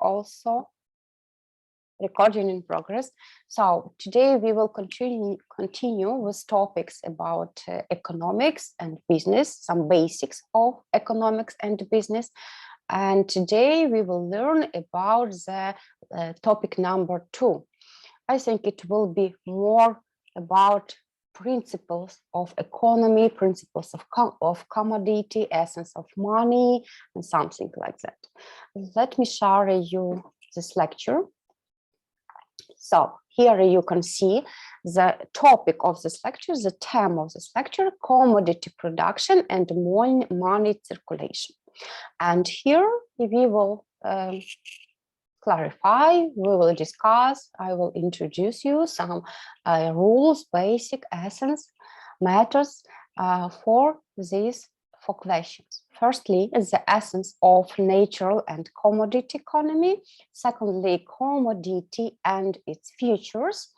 also recording in progress. So today we will continue with topics about economics and business, some basics of economics and business. And today we will learn about the topic number 2. I think it will be more about principles of economy, principles of commodity, essence of money, and something like that. Let me share you this lecture. So here you can see the topic of this lecture, the theme of this lecture, commodity production and money circulation. And here we will clarify, we will discuss, I will introduce you some rules, basic essence, matters for these 4 questions. Firstly, is the essence of natural and commodity economy. Secondly, commodity and its futures.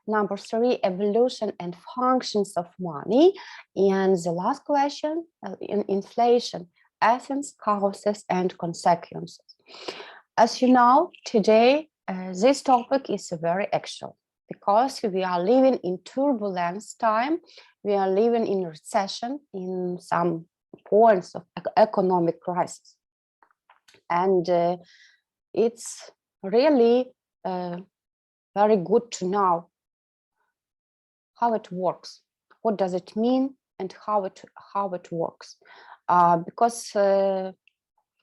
Number 3, evolution and functions of money. And the last question, inflation, essence, causes, and consequences. As you know, today, this topic is very actual because we are living in turbulence time. We are living in recession, in some points of economic crisis. And it's really very good to know how it works. What does it mean and how it works? Because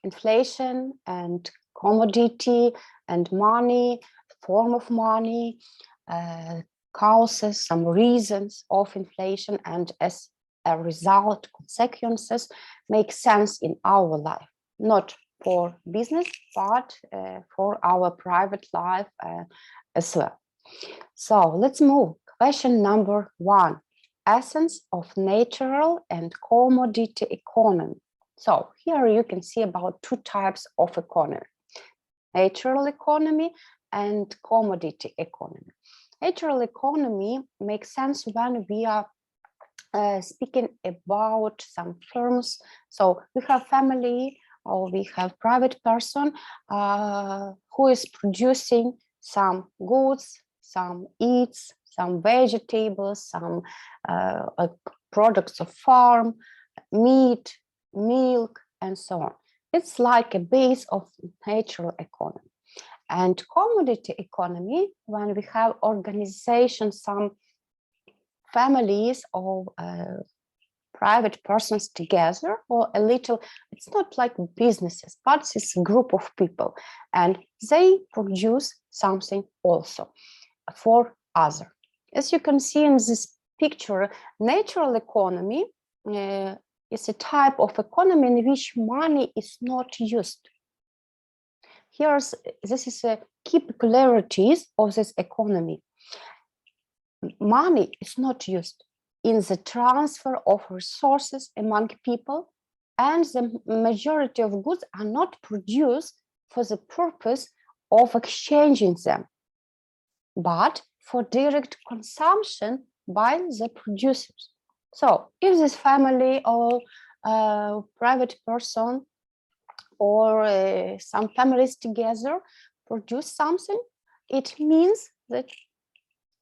inflation and commodity and money, form of money, causes, some reasons of inflation, and as a result, consequences make sense in our life, not for business, but for our private life as well. So let's move. Question number 1, essence of natural and commodity economy. So here you can see about 2 types of economy, natural economy and commodity economy. Natural economy makes sense when we are speaking about some firms. So we have family or we have private person who is producing some goods, some eats, some vegetables, some products of farm, meat, milk, and so on. It's like a base of natural economy. And commodity economy, when we have organizations, some families or private persons together, or a little, it's not like businesses, but it's a group of people, and they produce something also for other. As you can see in this picture, natural economy is a type of economy in which money is not used. This is a key peculiarities of this economy. Money is not used in the transfer of resources among people, and the majority of goods are not produced for the purpose of exchanging them, but for direct consumption by the producers. So if this family or private person or some families together produce something, it means that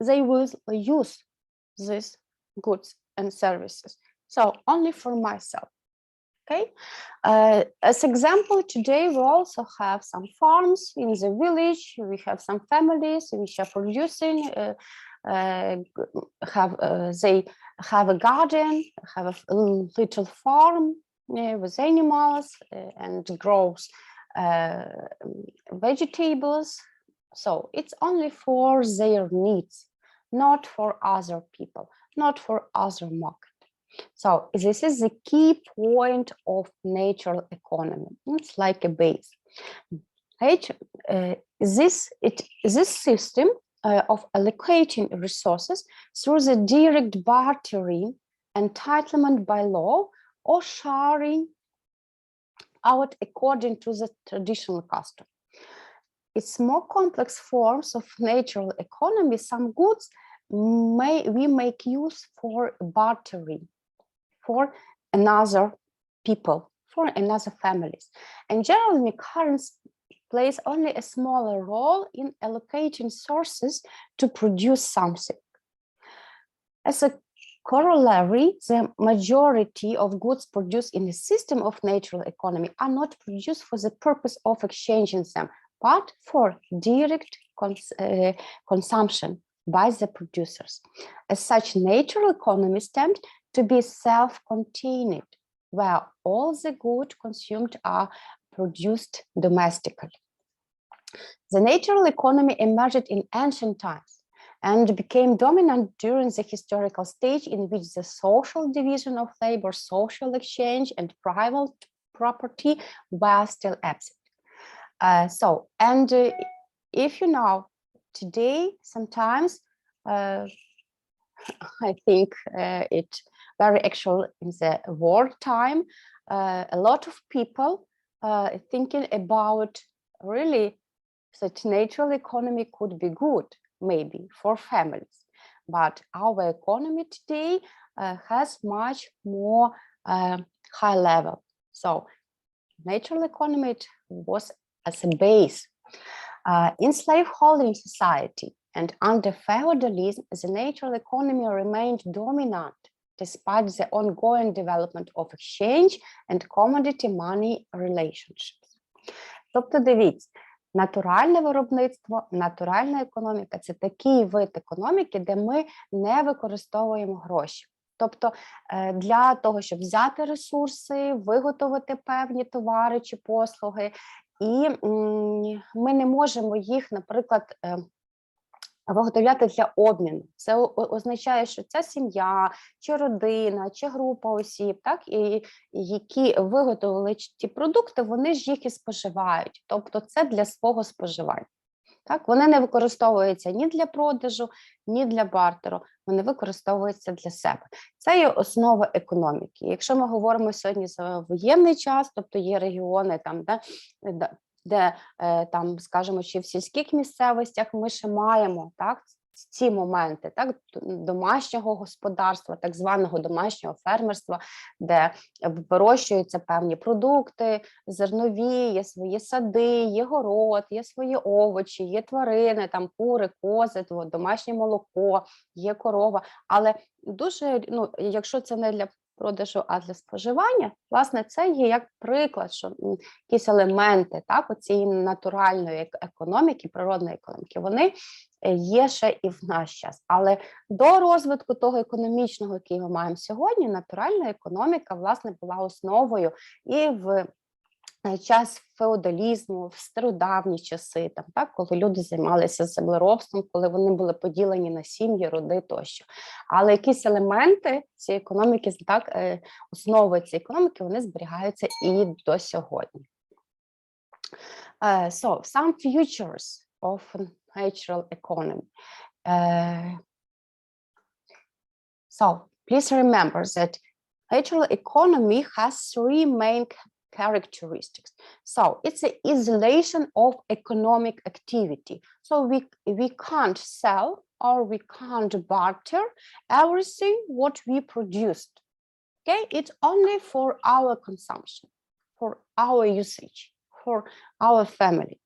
they will use these goods and services. So only for myself. Okay. As example, today we also have some farms in the village. We have some families which are producing. They have a garden, have a little farm with animals and grows vegetables. So it's only for their needs, not for other people, not for other market. So this is the key point of natural economy. It's like a base. This system of allocating resources through the direct bartering, entitlement by law, or sharing out according to the traditional custom. It's more complex forms of natural economy. Some goods we make use for bartering for another people, for another families. And generally, current plays only a smaller role in allocating sources to produce something. As a corollary, the majority of goods produced in a system of natural economy are not produced for the purpose of exchanging them, but for direct consumption by the producers. As such, natural economies tend to be self-contained, where all the goods consumed are produced domestically. The natural economy emerged in ancient times and became dominant during the historical stage in which the social division of labor, social exchange, and private property were still absent. If you know, today, sometimes, I think it's very actual in the war time, a lot of people thinking about really that natural economy could be good, maybe for families, but our economy today has much more high level. So natural economy was as a base. In slaveholding society and under feudalism, the natural economy remained dominant despite the ongoing development of exchange and commodity money relationships. Тобто, дивіться, натуральне виробництво, натуральна економіка – це такий вид економіки, де ми не використовуємо гроші. Тобто для того, щоб взяти ресурси, виготовити певні товари чи послуги, і ми не можемо їх, наприклад, виготовляти для обміну. Це означає, що це сім'я, чи родина, чи група осіб, так, і які виготовили ті продукти, вони ж їх і споживають. Тобто це для свого споживання. Так, вони не використовуються ні для продажу, ні для бартеру, вони використовуються для себе. Це є основа економіки. Якщо ми говоримо сьогодні за воєнний час, тобто є регіони, там, де там, скажімо, чи в сільських місцевостях ми ще маємо, так, ці моменти, так, домашнього господарства, так званого домашнього фермерства, де вирощуються певні продукти, зернові, є свої сади, є город, є свої овочі, є тварини, там кури, кози, домашнє молоко, є корова. Але дуже, якщо це не для продажу, а для споживання, власне, це є як приклад, що якісь елементи, так, оцієї натуральної економіки, природної економіки, вони є ще і в наш час. Але до розвитку того економічного, який ми маємо сьогодні, натуральна економіка, власне, була основою і в час феодалізму, в стародавні часи, там, так, коли люди займалися землеробством, коли вони були поділені на сім'ї, роди тощо. Але якісь елементи цієї економіки, так, основи цієї економіки, вони зберігаються і до сьогодні. So, some features of natural economy. So, please remember that natural economy has three main characteristics. So it's the isolation of economic activity. So we can't sell or we can't barter everything what we produced. Okay, it's only for our consumption, for our usage, for our family.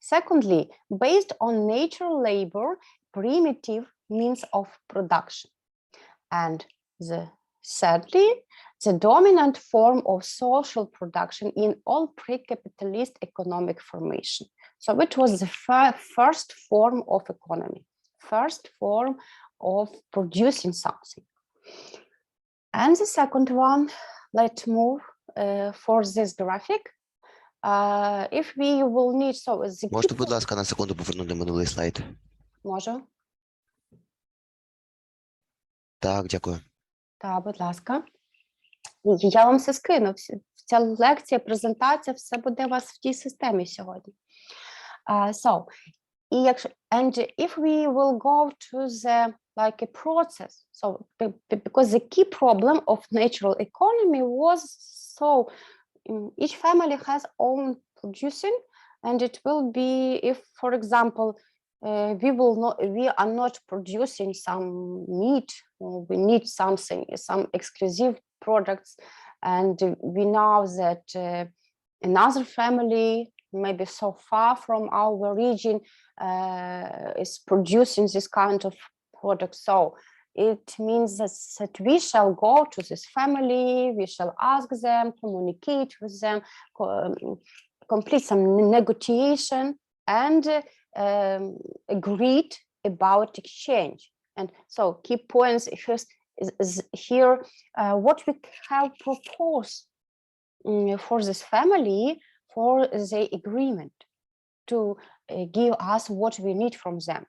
Secondly, based on natural labor, primitive means of production. And thirdly, the dominant form of social production in all pre-capitalist economic formation. So it was the first form of economy, first form of producing something. And the second one, let's move for this graphic. If we will need, so Можете, будь ласка, на секунду повернути минулий слайд? Можу. Так, дякую. Так, будь ласка. Я вам все скину. Ця лекція, презентація, все буде у вас в тій системі сьогодні. And if we will go to the like a process, so because the key problem of natural economy was, so each family has own producing, and it will be, if for example we are not producing some meat, or we need something, some exclusive products, and we know that another family maybe so far from our region is producing this kind of product. So it means that we shall go to this family, we shall ask them, communicate with them, complete some negotiation, and agreed about exchange. And so key points is here what we have proposed for this family for the agreement to give us what we need from them.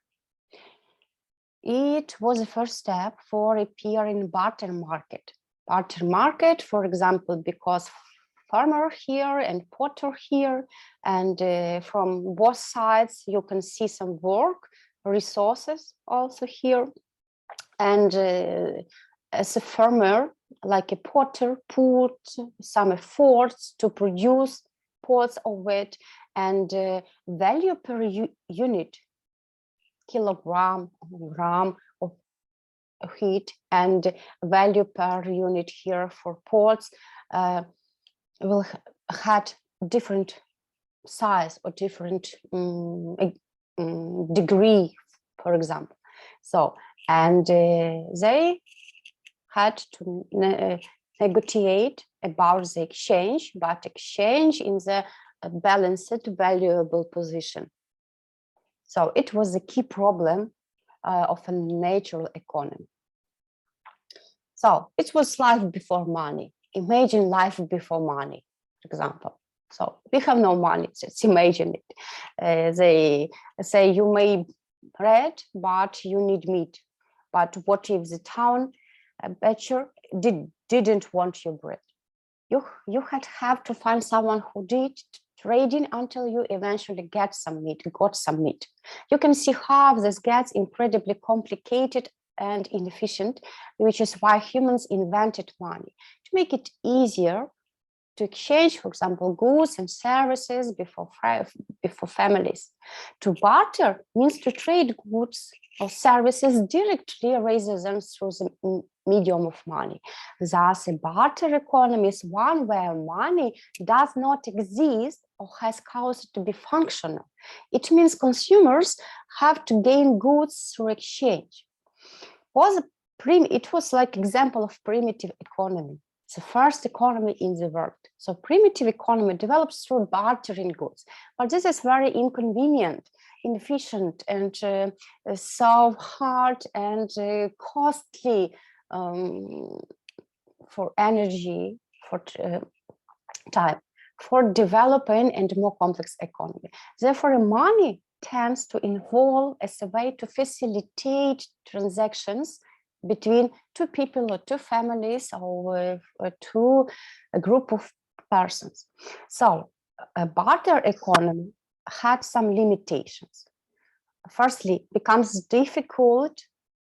It was the first step for appearing barter market. Barter market, for example, because farmer here and potter here, and from both sides you can see some work, resources also here. And as a farmer, like a potter, put some efforts to produce pots of it, and value per unit, kilogram, gram of wheat, and value per unit here for pots will had different size or different degree, for example. So, and they had to negotiate about the exchange, but exchange in the balanced valuable position. So it was a key problem of a natural economy. So it was life before money. Imagine life before money, for example. So we have no money, just imagine it. They say you may bread, but you need meat. But what if the town butcher didn't want your bread? You had have to find someone who did trading until you eventually got some meat. You can see how this gets incredibly complicated and inefficient, which is why humans invented money, to make it easier to exchange, for example, goods and services before families. To barter means to trade goods or services directly rather than through the medium of money. Thus, a barter economy is one where money does not exist or has caused to be functional. It means consumers have to gain goods through exchange. It was like example of primitive economy. It's the first economy in the world. So primitive economy develops through bartering goods, but this is very inconvenient, inefficient, and so hard and costly for energy, for time, for developing and more complex economy. Therefore, money tends to evolve as a way to facilitate transactions between two people or two families or to a group of persons. So a barter economy had some limitations. Firstly, it becomes difficult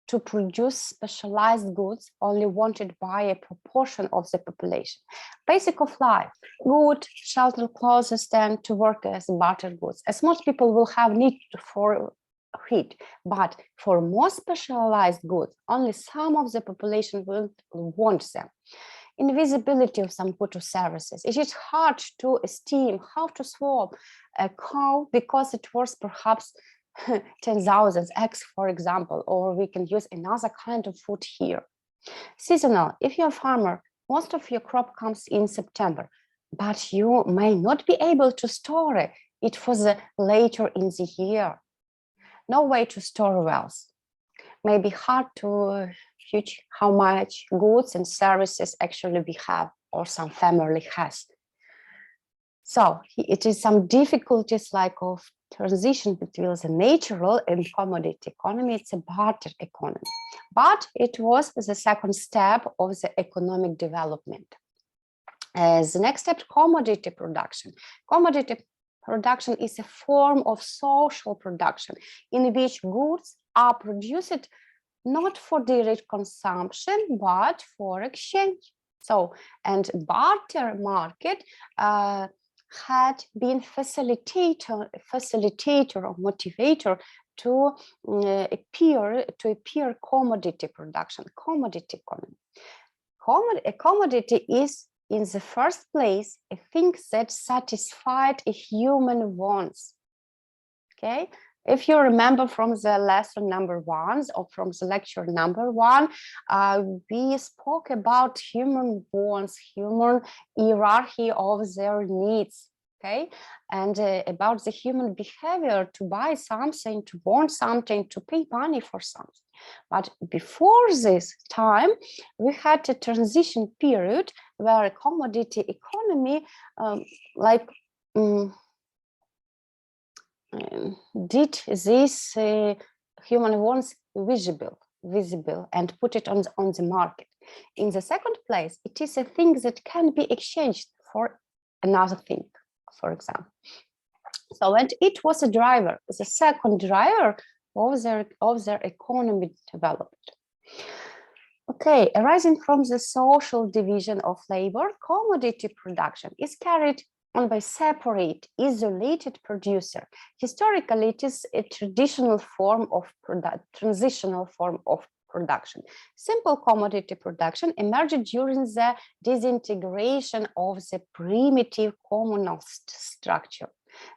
to produce specialized goods only wanted by a proportion of the population. Basic of life, wood, shelter, clothes tend to work as barter goods, as most people will have need for heat, but for more specialized goods, only some of the population will want them. Invisibility of some goods or services. It is hard to estimate how to swap a cow because it was perhaps 10,000 eggs, for example, or we can use another kind of food here. Seasonal. If you're a farmer, most of your crop comes in September, but you may not be able to store it for the later in the year. No way to store wealth. May be hard to judge how much goods and services actually we have or some family has. So it is some difficulties like of transition between the natural and commodity economy. It's a barter economy, but it was the second step of the economic development. As the next step, commodity production. Commodity production is a form of social production in which goods are produced not for direct consumption, but for exchange. So, and barter market had been facilitator or motivator to appear commodity production, commodity economy. A commodity is in the first place, a thing that satisfied a human wants. Okay, if you remember from the lesson number 1 or from the lecture number 1, we spoke about human wants, human hierarchy of their needs. Okay, and about the human behavior to buy something, to want something, to pay money for something. But before this time, we had a transition period where a commodity economy did this human wants visible and put it on the market. In the second place, it is a thing that can be exchanged for another thing, for example. So, and it was a driver, the second driver of their economy development. Okay, arising from the social division of labor, commodity production is carried on by separate, isolated producer. Historically, it is a transitional form of production. Simple commodity production emerged during the disintegration of the primitive communal structure.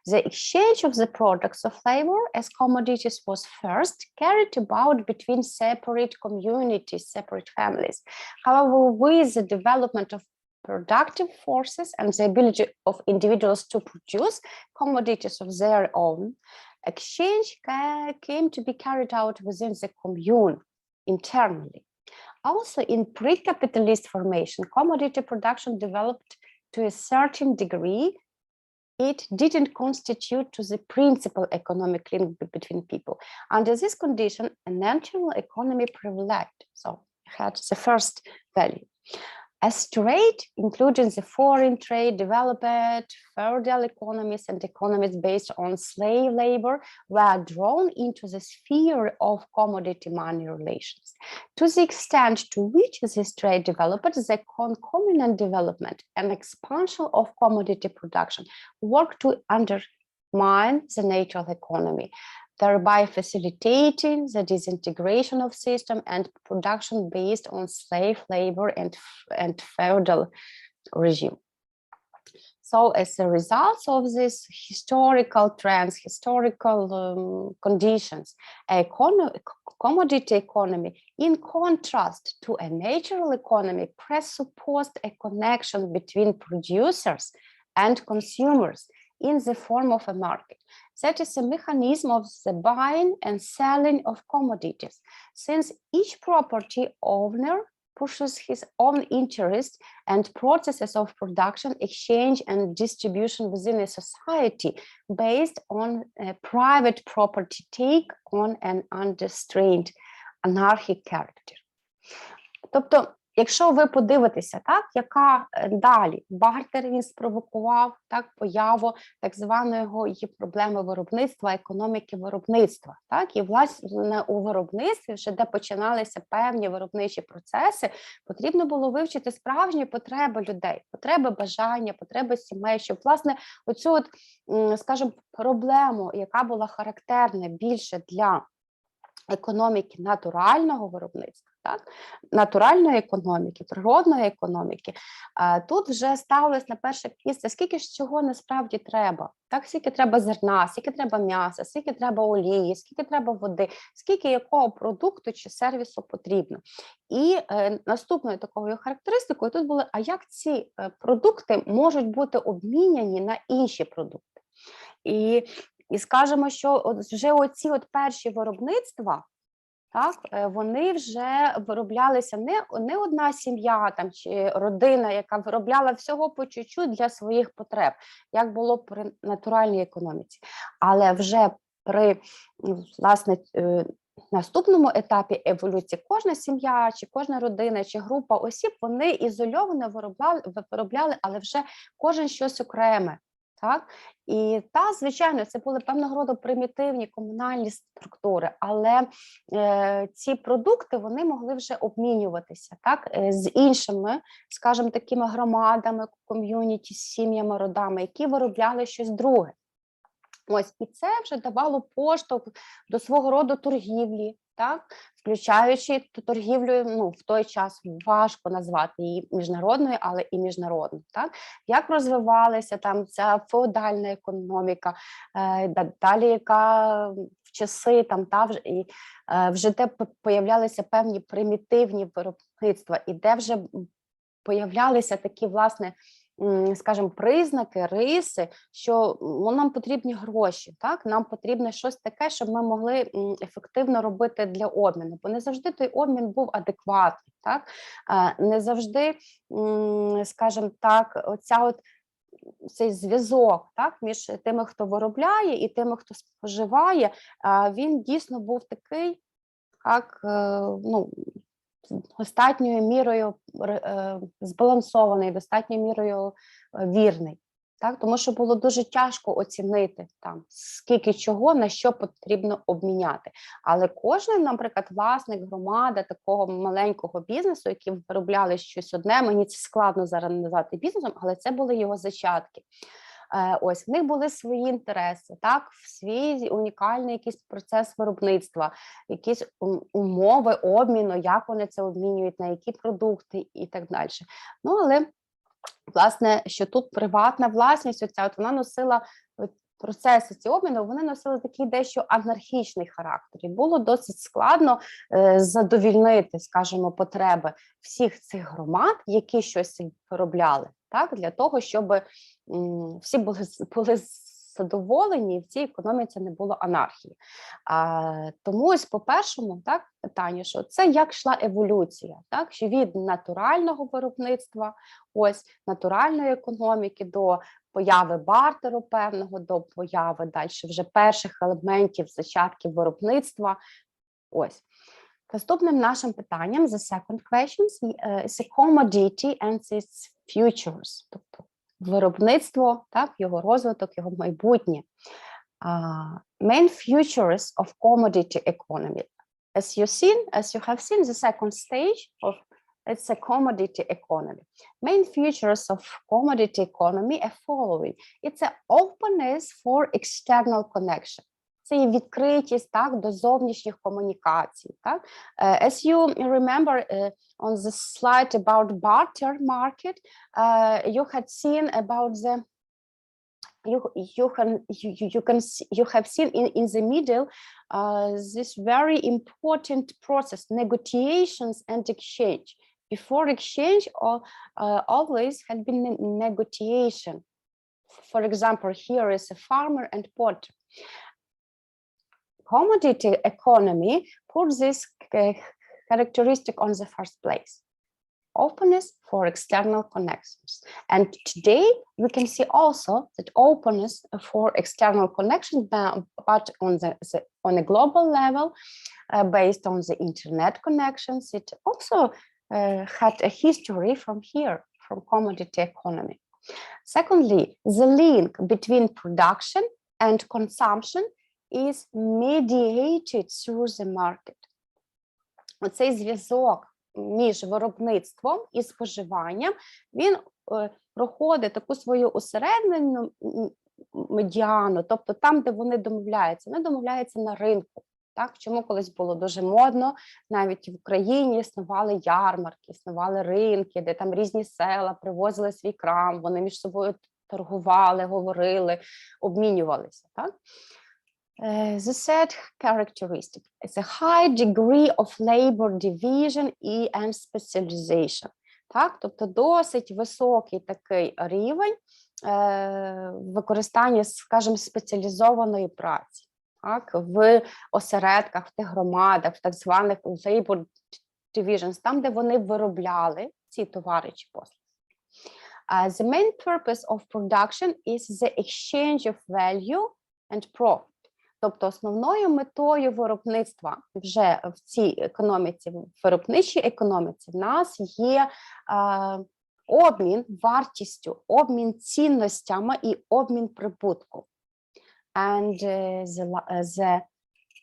The exchange of the products of labor as commodities was first carried about between separate communities, separate families. However, with the development of productive forces and the ability of individuals to produce commodities of their own, exchange came to be carried out within the commune internally. Also, in pre-capitalist formation, commodity production developed to a certain degree. It didn't constitute to the principal economic link between people. Under this condition, a natural economy prevailed, so had the first value. As trade, including the foreign trade, developed, feudal economies and economies based on slave labor were drawn into the sphere of commodity money relations. To the extent to which this trade developed, the concomitant development and expansion of commodity production worked to undermine the natural economy, thereby facilitating the disintegration of system and production based on slave labor and feudal regime. So as a result of these historical trends, historical conditions, commodity economy, in contrast to a natural economy, presupposed a connection between producers and consumers in the form of a market. That is a mechanism of the buying and selling of commodities, since each property owner pushes his own interests and processes of production, exchange, and distribution within a society based on a private property take on an unrestrained anarchic character. Тобто, якщо ви подивитеся, так, яка далі бартер він спровокував, так, появу так званої проблеми виробництва, економіки виробництва, так, і власне у виробництві, вже де починалися певні виробничі процеси, потрібно було вивчити справжні потреби людей, потреби бажання, потреби сімей, щоб власне оцю от, скажімо, проблему, яка була характерна більше для економіки натурального виробництва, так? Натуральної економіки, природної економіки, тут вже ставилось на перше місце, скільки ж чого насправді треба. Так? Скільки треба зерна, скільки треба м'яса, скільки треба олії, скільки треба води, скільки якого продукту чи сервісу потрібно. І наступною такою характеристикою тут було, а як ці продукти можуть бути обміняні на інші продукти. І скажемо, що от вже оці от перші виробництва, так, вони вже вироблялися не одна сім'я там, чи родина, яка виробляла всього по чуть-чуть для своїх потреб, як було при натуральній економіці. Але вже при, власне, наступному етапі еволюції кожна сім'я, чи кожна родина, чи група осіб, вони ізольовано виробляли, але вже кожен щось окреме. Так? І звичайно, це були певного роду примітивні комунальні структури, але ці продукти, вони могли вже обмінюватися, так? З іншими, скажімо, такими громадами, ком'юніті, сім'ями, родами, які виробляли щось друге. Ось, і це вже давало поштовх до свого роду торгівлі, так, включаючи торгівлю, ну, в той час важко назвати її міжнародною, але і міжнародною, так, як розвивалася там ця феодальна економіка, далі яка в часи там вже де появлялися певні примітивні виробництва, і де вже появлялися такі, власне, скажімо, признаки, риси, що нам потрібні гроші, так? Нам потрібно щось таке, щоб ми могли ефективно робити для обміну, бо не завжди той обмін був адекватний, так? Не завжди, скажімо так, цей зв'язок, так, між тими, хто виробляє, і тими, хто споживає, він дійсно був такий, як, ну, достатньою мірою збалансований, достатньою мірою вірний. Так? Тому що було дуже тяжко оцінити, там, скільки чого, на що потрібно обміняти. Але кожен, наприклад, власник, громада такого маленького бізнесу, які виробляли щось одне, мені це складно зараз назвати бізнесом, але це були його зачатки. Ось, в них були свої інтереси, так, свій унікальний якийсь процес виробництва, якісь умови обміну, як вони це обмінюють, на які продукти і так далі. Ну, але, власне, що тут приватна власність, вона носила процеси ці обміну, вони носили такий дещо анархічний характер. І було досить складно задовільнити, скажімо, потреби всіх цих громад, які щось виробляли, так, для того, щоб всі були задоволені, і в цій економіці не було анархії. Тому ось по першому, так, питанню, що це як йшла еволюція, так, що від натурального виробництва, ось натуральної економіки до появи бартеру певного, до появи далі вже перших елементів, зачатків виробництва. Ось. Наступним нашим питанням, the second question, is a commodity and its futures, тобто виробництво, так, його розвиток, його майбутнє. Main futures of commodity economy. As you have seen, the second stage of it's a commodity economy. Main features of commodity economy are following. It's an openness for external connection. Це є відкритість, так, до зовнішніх комунікацій. Так? As you remember on the slide about barter market, you had seen about the you have seen in the middle this very important process, negotiations and exchange. Before exchange, always had been negotiation. For example, here is a farmer and potter. Commodity economy puts this characteristic on the first place. Openness for external connections. And today we can see also that openness for external connections, but on a global level, based on the internet connections, it also had a history from here, from commodity economy. Secondly, the link between production and consumption is mediated through the market. Оцей зв'язок між виробництвом і споживанням, він проходить таку свою усереднену медіану, тобто там, де вони домовляються на ринку. Так, чому колись було дуже модно, навіть в Україні існували ярмарки, існували ринки, де там різні села привозили свій крам, вони між собою торгували, говорили, обмінювалися. Так? The third characteristic is a high degree of labor division and specialization. Так? Тобто досить високий такий рівень використання, скажімо, спеціалізованої праці. Так? В осередках, в тих громадах, в так званих labor divisions, там, де вони виробляли ці товари чи послуги. The main purpose of production is the exchange of value and profit. Тобто основною метою виробництва вже в цій економіці, в виробничій економіці, в нас є обмін вартістю, обмін цінностями і обмін прибутку. And the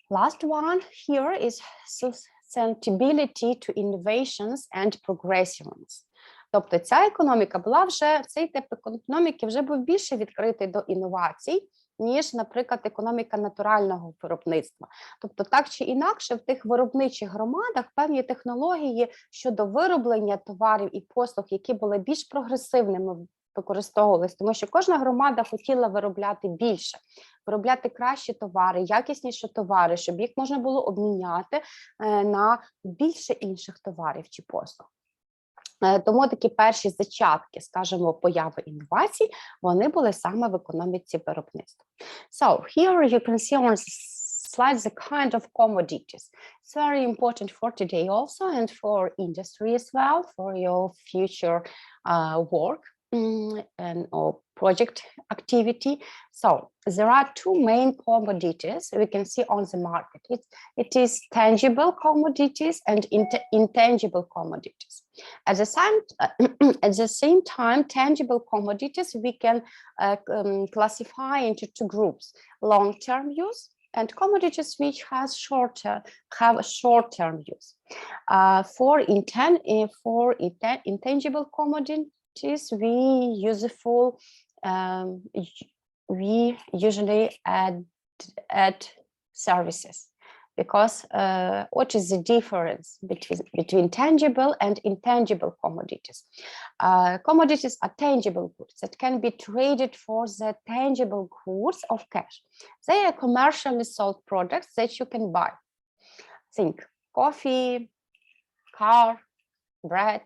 last one here is susceptibility to innovations and progressions. Тобто ця економіка була вже, цей тип економіки вже був більше відкритий до інновацій, ніж, наприклад, економіка натурального виробництва. Тобто, так чи інакше, в тих виробничих громадах певні технології щодо вироблення товарів і послуг, які були більш прогресивними, використовувалися, тому що кожна громада хотіла виробляти більше, виробляти кращі товари, якісніші товари, щоб їх можна було обміняти на більше інших товарів чи послуг. Тому такі перші зачатки, скажімо, появи інновацій, вони були саме в економіці виробництва. So, here you can see on the slide the kind of commodities. It's very important for today also and for industry as well, for your future work and or project activity. So there are two main commodities we can see on the market. It is tangible commodities and intangible commodities. At the same time, tangible commodities we can classify into two groups: long-term use and commodities which have short-term use. For intangible commodities, we usually add services, because what is the difference between tangible and intangible commodities? Commodities are tangible goods that can be traded for the tangible goods of cash. They are commercially sold products that you can buy. Think coffee, car, bread.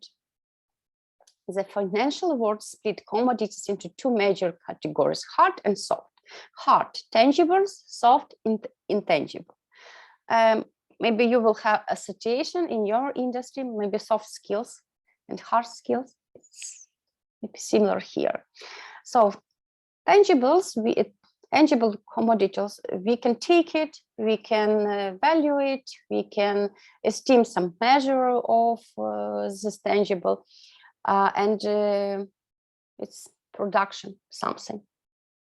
The financial world split commodities into two major categories: hard and soft. Hard, tangibles; soft, intangible. Maybe you will have a situation in your industry, maybe soft skills and hard skills. It's maybe similar here. So tangibles, tangible commodities, we can take it, we can value it, we can esteem some measure of this tangible. And it's production, something,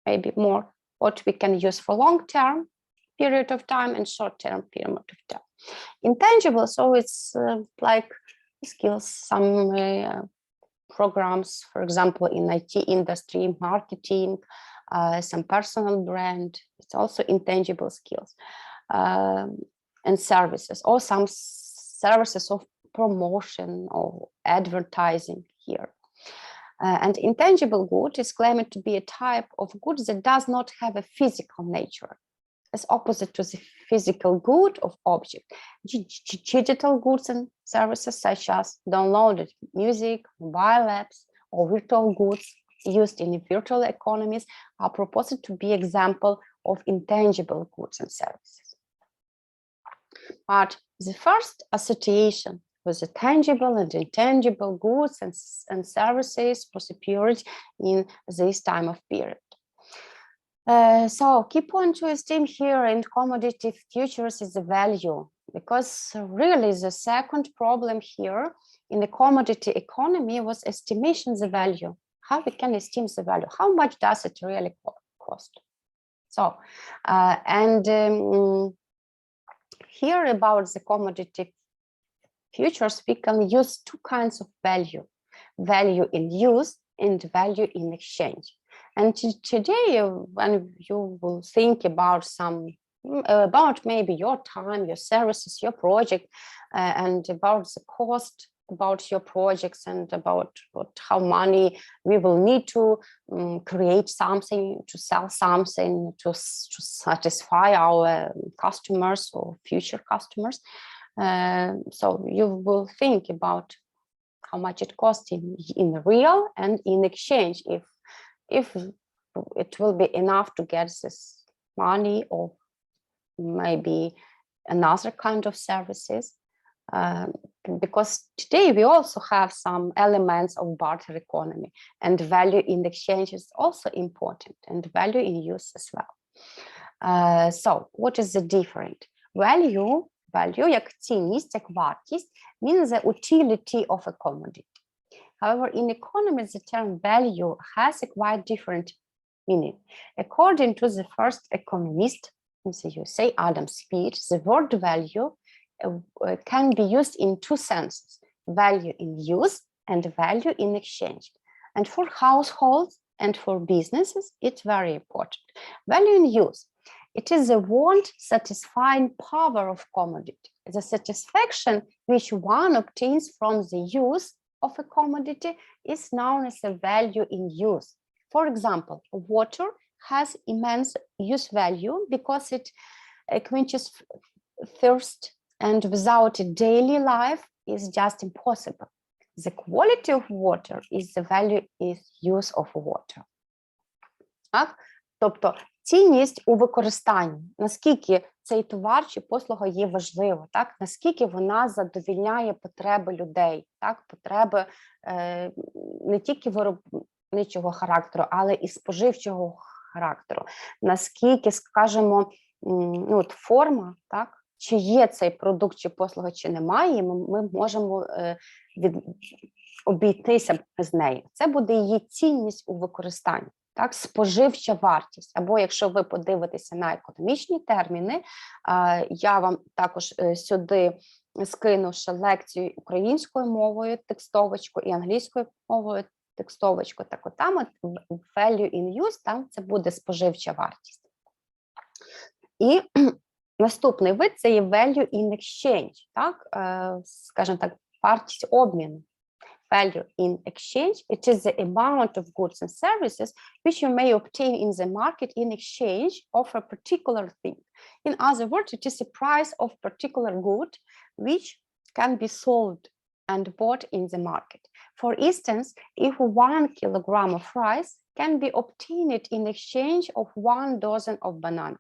maybe more, what we can use for long-term period of time and short-term period of time. Intangible, so it's like skills, some programs, for example, in IT industry, marketing, some personal brand. It's also intangible skills, and services, or some services of promotion or advertising here. And intangible good is claimed to be a type of good that does not have a physical nature, as opposite to the physical good of object. Digital goods and services such as downloaded music, mobile apps, or virtual goods used in virtual economies are proposed to be example of intangible goods and services. But the first association with the tangible and intangible goods and services was appeared in this time of period. So key point to esteem here in commodity futures is the value, because really the second problem here in the commodity economy was estimation the value. How we can estimate the value? How much does it really cost? So here about the commodity futures, we can use two kinds of value: value in use and value in exchange. And today, when you will think about maybe your time, your services, your project, and about the cost, about your projects, and about how money we will need to create something, to sell something, to satisfy our customers or future customers. So you will think about how much it costs in real and in exchange, if it will be enough to get this money or maybe another kind of services. Because today we also have some elements of barter economy, and value in exchange is also important, and value in use as well. So what is the difference? Value як цінність, як вартість, means the utility of a commodity. However, in economy, the term value has a quite different meaning. According to the first economist in the USA, Adam Smith, the word value can be used in two senses: value in use and value in exchange. And for households, and for businesses, it's very important. Value in use. It is the want satisfying power of commodity, the satisfaction which one obtains from the use of a commodity is known as a value in use. For example, water has immense use value because it quenches thirst, and without a daily life is just impossible. The quality of water is the value is use of water. Так? Тобто цінність у використанні, наскільки цей товар чи послуга є важлива, так? Наскільки вона задовільняє потреби людей, так? Потреби не тільки виробничого характеру, але і споживчого характеру. Наскільки, скажімо, ну, от форма, так? Чи є цей продукт чи послуга, чи немає, ми можемо обійтися без неї. Це буде її цінність у використанні. Так, споживча вартість, або якщо ви подивитеся на економічні терміни, я вам також сюди скину ще лекцію українською мовою, текстовочку, і англійською мовою, текстовочку, так от там value in use, там це буде споживча вартість. І наступний вид – це є value in exchange, так, скажімо так, вартість обміну. Value in exchange, it is the amount of goods and services which you may obtain in the market in exchange of a particular thing. In other words, it is the price of particular good which can be sold and bought in the market. For instance, if 1 kilogram of rice can be obtained in exchange of 1 dozen of banana,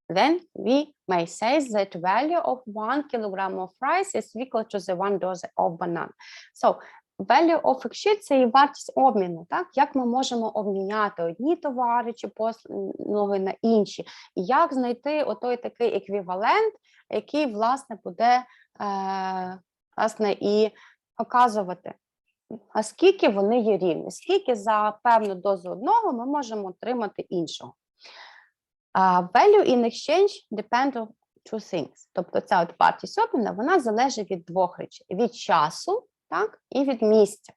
then we may say that value of 1 kilogram of rice is equal to the 1 dozen of banana. So, value of exchange – це і вартість обміну, так? Як ми можемо обміняти одні товари чи послуги на інші, і як знайти отой такий еквівалент, який, власне, буде, власне, і показувати, а скільки вони є рівні, скільки за певну дозу одного ми можемо отримати іншого. Value in exchange depends on two things. Тобто ця от вартість обміну, вона залежить від двох речей. Від часу, так, і від місця.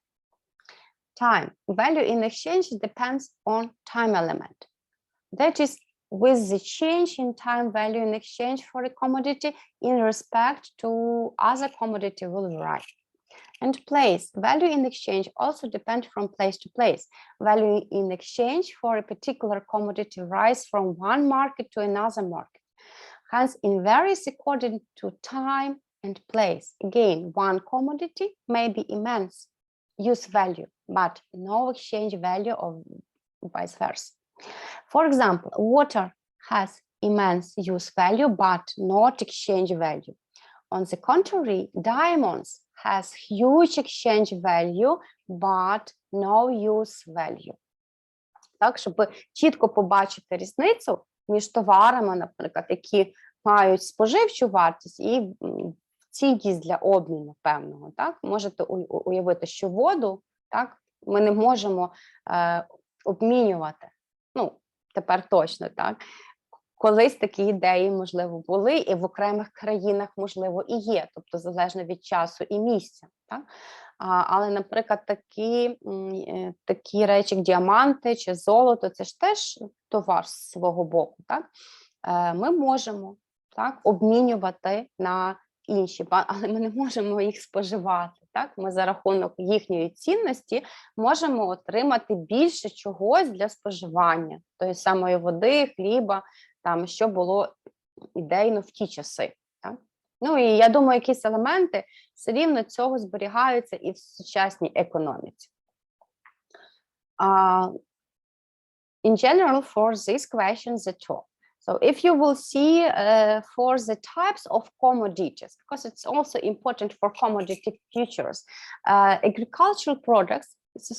Time. Value in exchange depends on time element. That is, with the change in time value in exchange for a commodity in respect to other commodity will vary. And place. Value in exchange also depends from place to place. Value in exchange for a particular commodity varies from one market to another market. Hence, it varies according to time and place. Again, one commodity may be immense use value, but no exchange value or vice versa. For example, water has immense use value, but not exchange value. On the contrary, diamonds has huge exchange value, but no use value. Так, щоб чітко побачити різницю між товарами, наприклад, які мають споживчу вартість і цінність для обміну певного. Так? Можете уявити, що воду, так, ми не можемо обмінювати. Ну, тепер точно, так. Колись такі ідеї, можливо, були, і в окремих країнах, можливо, і є, тобто залежно від часу і місця. Так? Але, наприклад, такі речі, як діаманти чи золото, це ж теж товар з свого боку. Так? Ми можемо, так, обмінювати на інші, але ми не можемо їх споживати. Так? Ми за рахунок їхньої цінності можемо отримати більше чогось для споживання, тої самої води, хліба, там, що було ідейно в ті часи. Так? Ну і я думаю, якісь елементи все рівно цього зберігаються і в сучасній економіці. In general, for these questions, the top. So if you will see for the types of commodities, because it's also important for commodity futures, agricultural products, it's a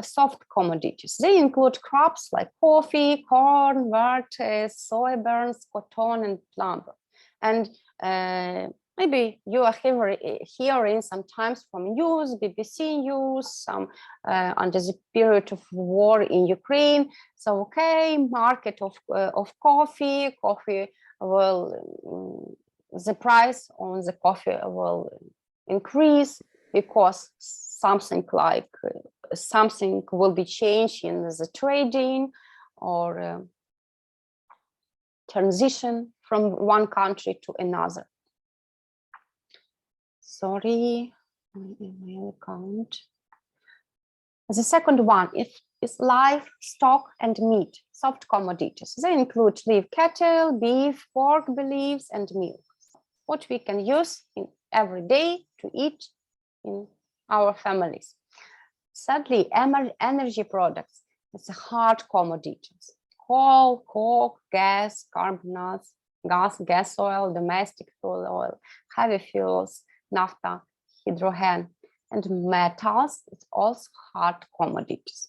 soft commodities. They include crops like coffee, corn, wheat, soybeans, cotton, and lumber. And maybe you are hearing sometimes from news, BBC news, some under the period of war in Ukraine. So, okay, market of coffee will, the price on the coffee will increase because something like something will be changed in the trading or transition from one country to another. Sorry, my email account. The second one is livestock and meat, soft commodities. They include live cattle, beef, pork, beliefs, and milk. What we can use in every day to eat in our families. Sadly, energy products, it's hard commodities. Coal, coke, gas, carbonates, gas oil, domestic fuel oil, heavy fuels, naphtha, hydrogen, and metals. It's also hard commodities.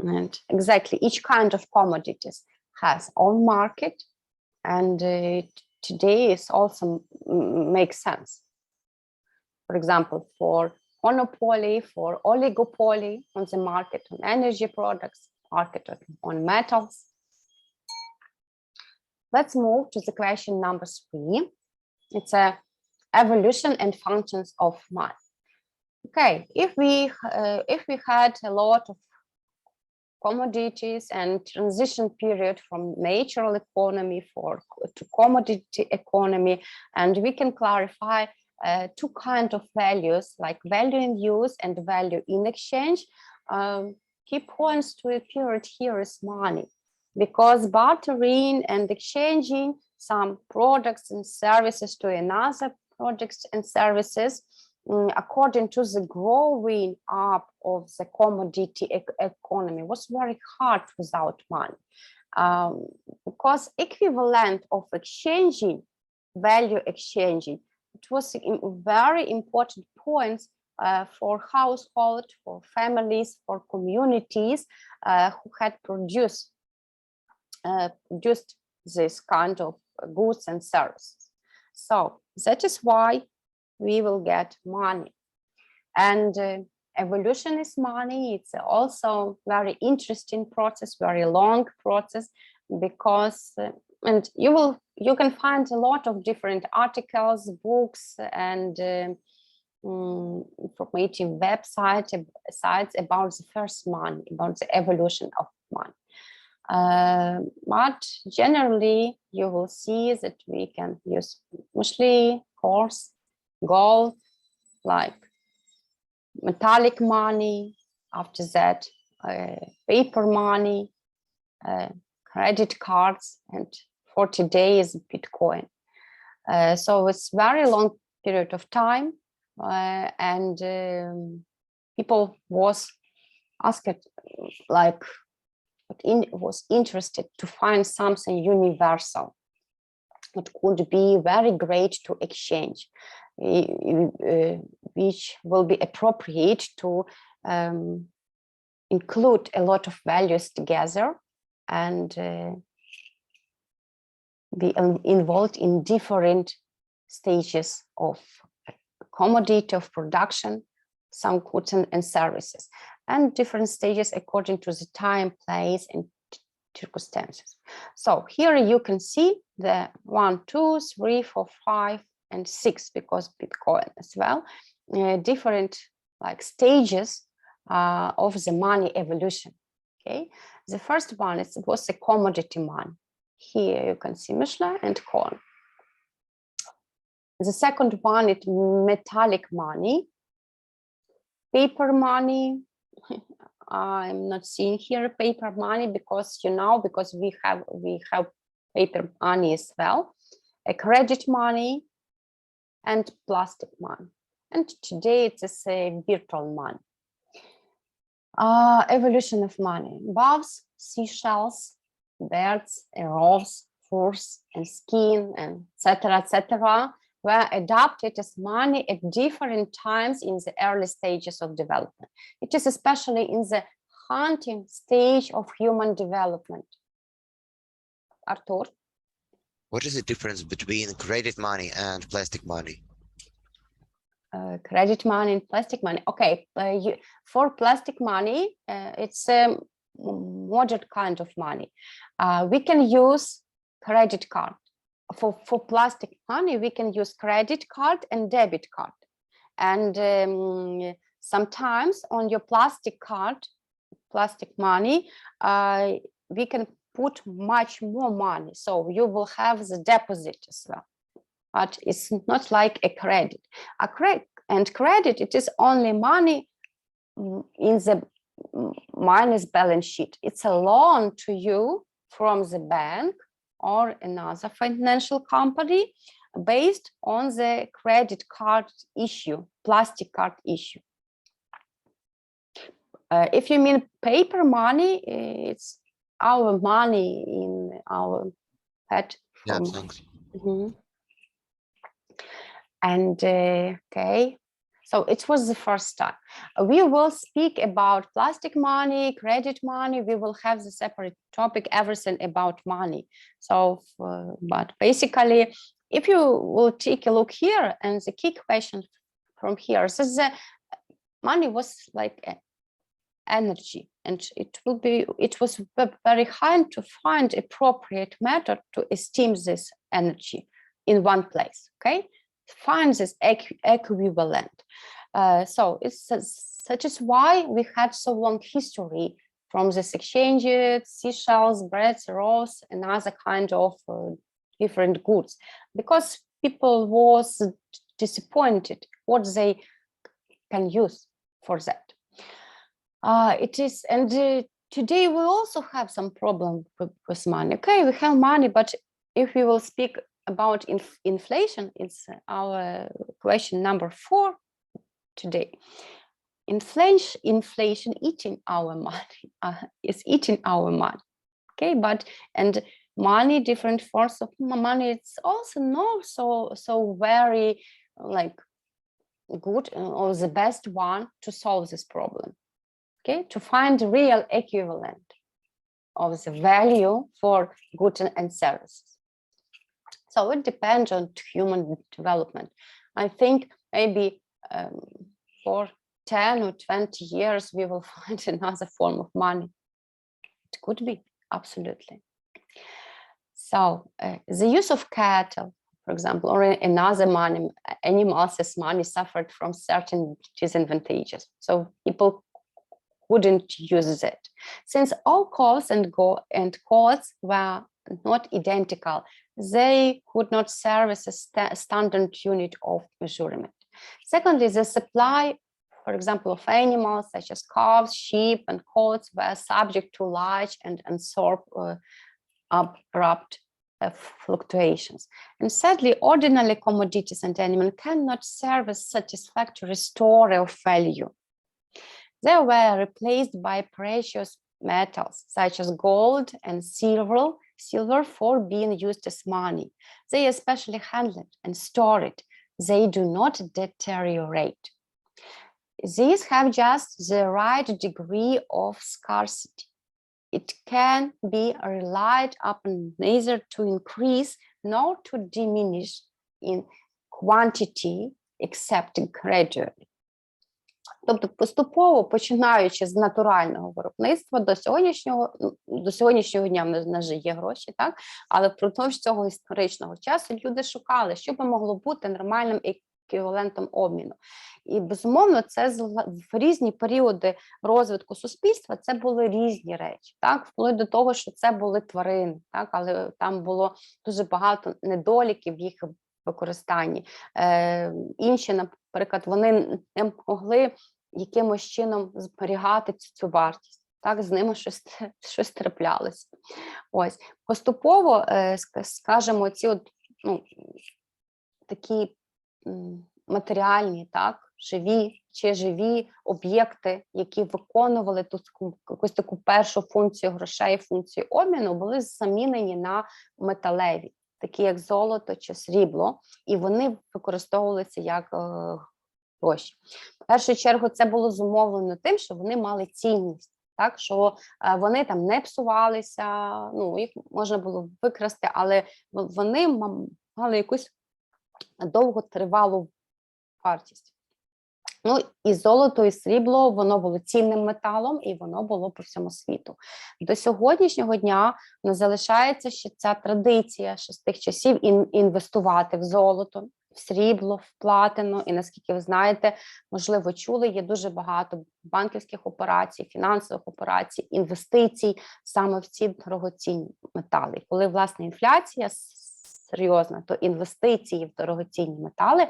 And exactly, each kind of commodities has own market, and today it also makes sense. For example, for monopoly, for oligopoly on the market, on energy products, market on metals. Let's move to the question number 3. It's a evolution and functions of money. Okay, if we had a lot of commodities and transition period from natural economy to commodity economy, and we can clarify two kinds of values, like value in use and value in exchange. Key points to a period here is money, because bartering and exchanging some products and services to another products and services, according to the growing up of the commodity economy, was very hard without money, because equivalent of exchanging, value exchanging, it was very important points for household, for families, for communities who had produced this kind of goods and services. So that is why we will get money. And evolution is money. It's also very interesting process, very long process, because and you can find a lot of different articles, books, and informative websites about the first money, about the evolution of money. But generally, you will see that we can use mostly horse, gold, like metallic money. After that, paper money, credit cards, and 40 days Bitcoin. So it's very long period of time, and people was asked, like, was interested to find something universal that could be very great to exchange, which will be appropriate to include a lot of values together and be involved in different stages of commodity, of production, some goods and services, and different stages according to the time, place, and circumstances. So here you can see the 1, 2, 3, 4, 5, and 6, because Bitcoin as well, different like stages of the money evolution. Okay, the first one was the commodity money. Here you can see Mishla and corn. The second one is metallic money, paper money. I'm not seeing here paper money because because we have paper money as well, a credit money, and plastic money. And today it's a virtual money. Evolution of money: doves, seashells, birds, arrows, furs, and skin, and etc. were adopted as money at different times in the early stages of development. It is especially in the hunting stage of human development. Artur? What is the difference between credit money and plastic money? Credit money and plastic money. Okay, for plastic money, it's a modern kind of money. We can use credit card. For plastic money, we can use credit card and debit card. And sometimes on your plastic card, plastic money, we can put much more money. So you will have the deposit as well. But it's not like a credit. And credit, it is only money in the minus balance sheet. It's a loan to you from the bank or another financial company based on the credit card issue, plastic card issue. If you mean paper money, it's our money in our head. Yeah, thanks. And okay, so it was the first time. We will speak about plastic money, credit money. We will have the separate topic, everything about money. So, but basically, if you will take a look here, and the key question from here says the money was like energy, and it was very hard to find appropriate method to esteem this energy in one place. Okay, find this equivalent. So it's such as why we had so long history from this exchanges, seashells, breads, rolls, and other kind of different goods, because people was disappointed what they can use for that. It is, and today we also have some problem with money. Okay, we have money, but if we will speak about inflation, it's our question number 4 today. Inflation eating our money, is eating our money. Okay, but and money, different forms of money, it's also not so very like good or the best one to solve this problem. Okay, to find the real equivalent of the value for goods and services. So it depends on human development. I think maybe for 10 or 20 years, we will find another form of money. It could be, absolutely. So the use of cattle, for example, or another money, animals as money suffered from certain disadvantages. So people wouldn't use it. Since all costs and costs were not identical, they could not serve as a standard unit of measurement. Secondly, the supply, for example, of animals such as calves, sheep, and goats were subject to large and abrupt fluctuations. And sadly, ordinary commodities and animals cannot serve as satisfactory store of value. They were replaced by precious metals such as gold and silver for being used as money. They especially handled and stored. They do not deteriorate. These have just the right degree of scarcity. It can be relied upon neither to increase nor to diminish in quantity except gradually. Тобто поступово, починаючи з натурального виробництва до сьогоднішнього дня в нас же є гроші, так? Але впродовж цього історичного часу люди шукали, що би могло бути нормальним еквівалентом обміну. І, безумовно, це в різні періоди розвитку суспільства це були різні речі, так? Вплоть до того, що це були тварини, так? Але там було дуже багато недоліків в їх використанні. Інші, наприклад, вони не могли якимось чином зберігати цю вартість. Так, з ними щось траплялося. Ось, поступово, скажімо, ці от, такі матеріальні, так, живі об'єкти, які виконували якусь таку першу функцію грошей, функцію обміну, були замінені на металеві, такі як золото чи срібло, і вони використовувалися як гроші. В першу чергу це було зумовлено тим, що вони мали цінність, так, що вони там не псувалися, їх можна було викрасти, але вони мали якусь довготривалу вартість. І золото, і срібло, воно було цінним металом, і воно було по всьому світу. До сьогоднішнього дня залишається ще ця традиція ще з тих часів інвестувати в золото, в в срібло, в платину, і наскільки ви знаєте, можливо, чули, є дуже багато банківських операцій, фінансових операцій, інвестицій саме в ці дорогоцінні метали. Коли, власне, інфляція серйозна, то інвестиції в дорогоцінні метали,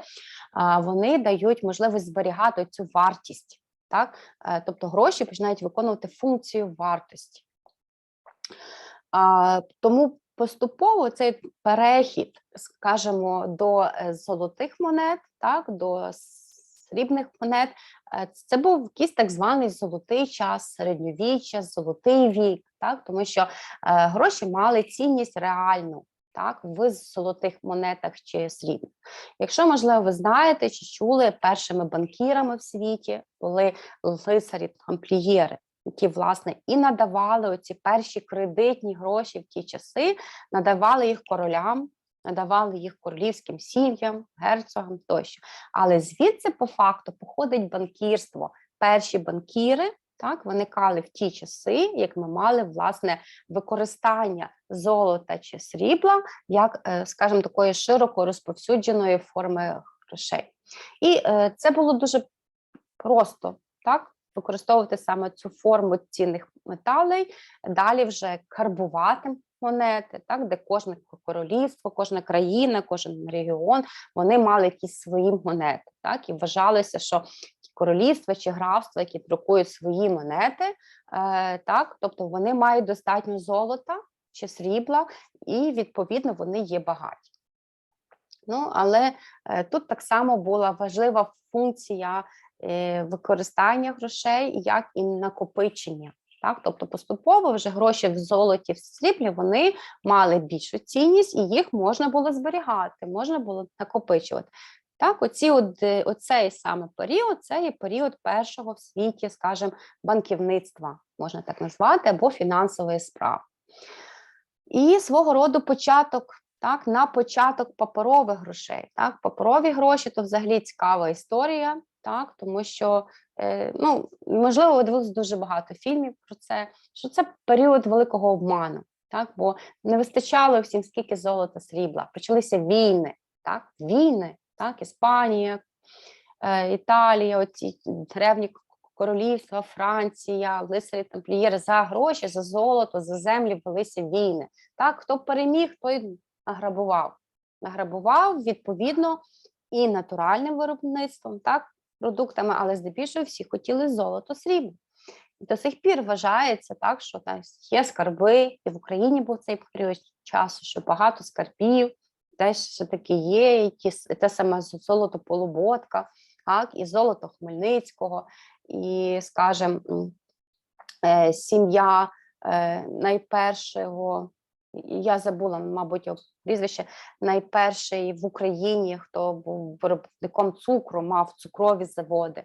вони дають можливість зберігати цю вартість. Так? Тобто гроші починають виконувати функцію вартості. Тому поступово цей перехід, скажімо, до золотих монет, так, до срібних монет, це був якийсь так званий золотий час, середньовіччя, золотий вік, так, тому що гроші мали цінність реальну, так, в золотих монетах чи срібних. Якщо, можливо, ви знаєте чи чули, першими банкірами в світі були лицарі-тамплієри, які, власне, і надавали оці перші кредитні гроші в ті часи, надавали їх королям, надавали їх королівським сім'ям, герцогам тощо. Але звідси, по факту, походить банкірство. Перші банкіри, так, виникали в ті часи, як ми мали, власне, використання золота чи срібла як, скажімо, такої широко розповсюдженої форми грошей. І це було дуже просто, так, використовувати саме цю форму цінних металей, далі вже карбувати монети, так, де кожне королівство, кожна країна, кожен регіон, вони мали якісь свої монети, так, і вважалося, що королівства чи графства, які друкують свої монети, так, тобто вони мають достатньо золота чи срібла, і, відповідно, вони є багаті. Ну, але тут так само була важлива функція використання грошей, як і накопичення. Так? Тобто поступово вже гроші в золоті, в сріблі, вони мали більшу цінність, і їх можна було зберігати, можна було накопичувати. Так, оцей саме період, це є період першого в світі, скажімо, банківництва, можна так назвати, або фінансової справи. І свого роду початок, так, на початок паперових грошей. Так, паперові гроші – то взагалі цікава історія, так, тому що, ну, можливо, ви дивилися дуже багато фільмів про це, що це період великого обману, так, бо не вистачало всім скільки золота, срібла, почалися війни, так, так, Іспанія, Італія, оці древні королівства, Франція, лицарі-тамплієри, за гроші, за золото, за землі велися війни. Так, хто переміг, той награбував, відповідно, і натуральним виробництвом, так, продуктами, але здебільшого всі хотіли золото, срібло. І до сих пір вважається так, що там є скарби, і в Україні був цей період часу, що багато скарбів, теж все-таки є, якісь, те саме золото Полуботка, так, і золото Хмельницького, і, скажімо, сім'я найпершого, я забула, мабуть, його прізвище, найперший в Україні, хто був виробником цукру, мав цукрові заводи.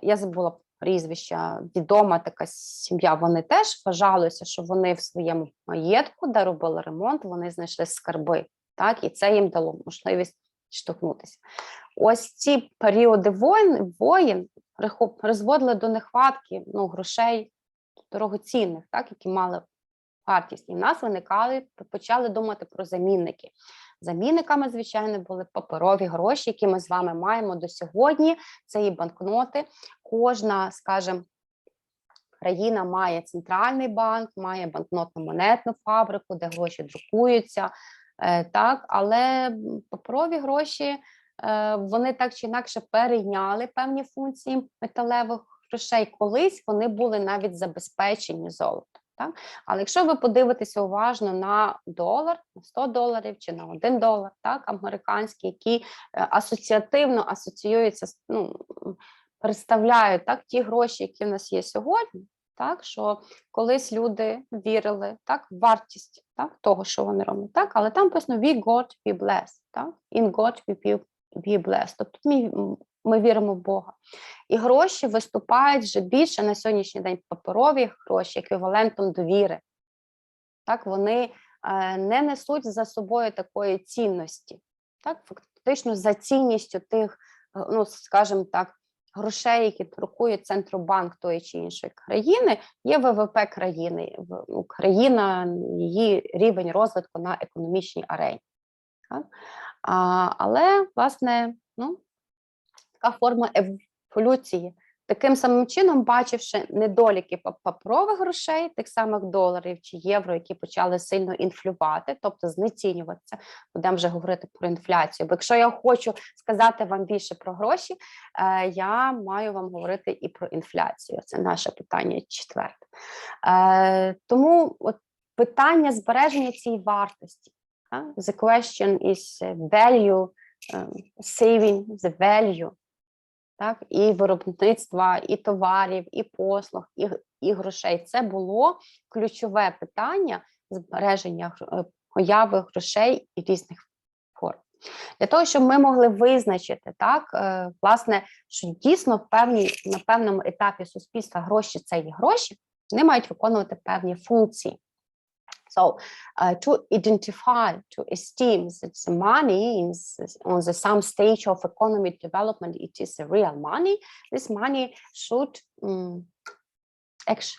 Я забула прізвища, відома така сім'я, вони теж вважалося, що вони в своєму маєтку, де робили ремонт, вони знайшли скарби, так, і це їм дало можливість штовхнутися. Ось ці періоди воєн призводили до нехватки, ну, грошей дорогоцінних, так, які мали вартість. І в нас почали думати про замінники. Замінниками, звичайно, були паперові гроші, які ми з вами маємо до сьогодні. Це і банкноти. Кожна, скажімо, країна має центральний банк, має банкнотно-монетну фабрику, де гроші друкуються. Так, але паперові гроші, вони так чи інакше перейняли певні функції металевих грошей. Колись вони були навіть забезпечені золотом. Так? Але якщо ви подивитеся уважно на долар, на $100 чи на $1, так, американський, які асоціативно асоціюються, ну, представляють, так, ті гроші, які в нас є сьогодні, так, що колись люди вірили, так, в вартість, так, того, що вони роблять, так, але там написано we God, we bless, так, in God we bless, тобто ми віримо в Бога. І гроші виступають вже більше на сьогоднішній день паперові гроші еквівалентом довіри. Так, вони не несуть за собою такої цінності. Так, фактично за цінністю тих, ну, скажімо так, грошей, які друкує Центробанк тої чи іншої країни, є ВВП країни. Країна, її рівень розвитку на економічній арені. Так? Але, власне, така форма еволюції. Таким самим чином, бачивши недоліки паперових грошей, тих самих доларів чи євро, які почали сильно інфлювати, тобто знецінюватися, будемо вже говорити про інфляцію. Бо якщо я хочу сказати вам більше про гроші, я маю вам говорити і про інфляцію. Це наше питання четверте. Тому от питання збереження цієї вартості. The question is value, saving the value. Так, і виробництва, і товарів, і послуг, і грошей. Це було ключове питання збереження появи грошей і різних форм. Для того, щоб ми могли визначити, так, власне, що дійсно на певному етапі суспільства гроші – це є гроші, вони мають виконувати певні функції. So, to identify, to esteem that the money on some stage of economic development, it is a real money, this money should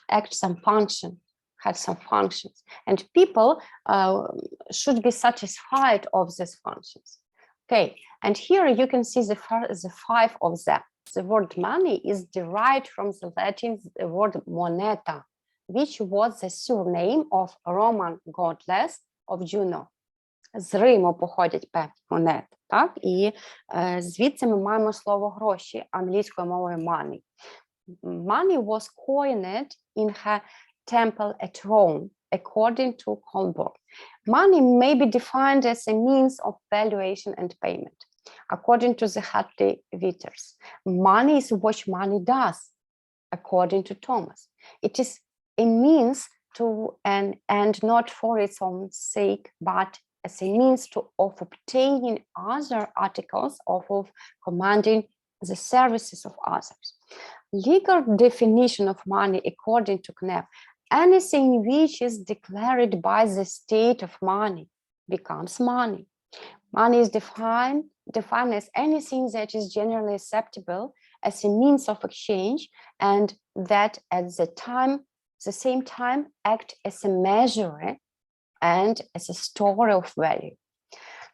act some function, have some functions, and people should be satisfied of these functions. Okay, and here you can see the 5 of them. The word money is derived from the Latin word moneta, which was the surname of Roman goddess of Juno. З Риму походять певні монети, так? І звідси ми маємо слово гроші англійською мовою money. Money was coined in her temple at Rome, according to Colborn. Money may be defined as a means of valuation and payment. According to the Hadley Witters, money is what money does, according to Thomas. It is a means to an end not for its own sake, but as a means of obtaining other articles or of commanding the services of others. Legal definition of money, according to Knepp, anything which is declared by the state of money becomes money. Money is defined as anything that is generally acceptable as a means of exchange and that at the same time act as a measure and as a store of value.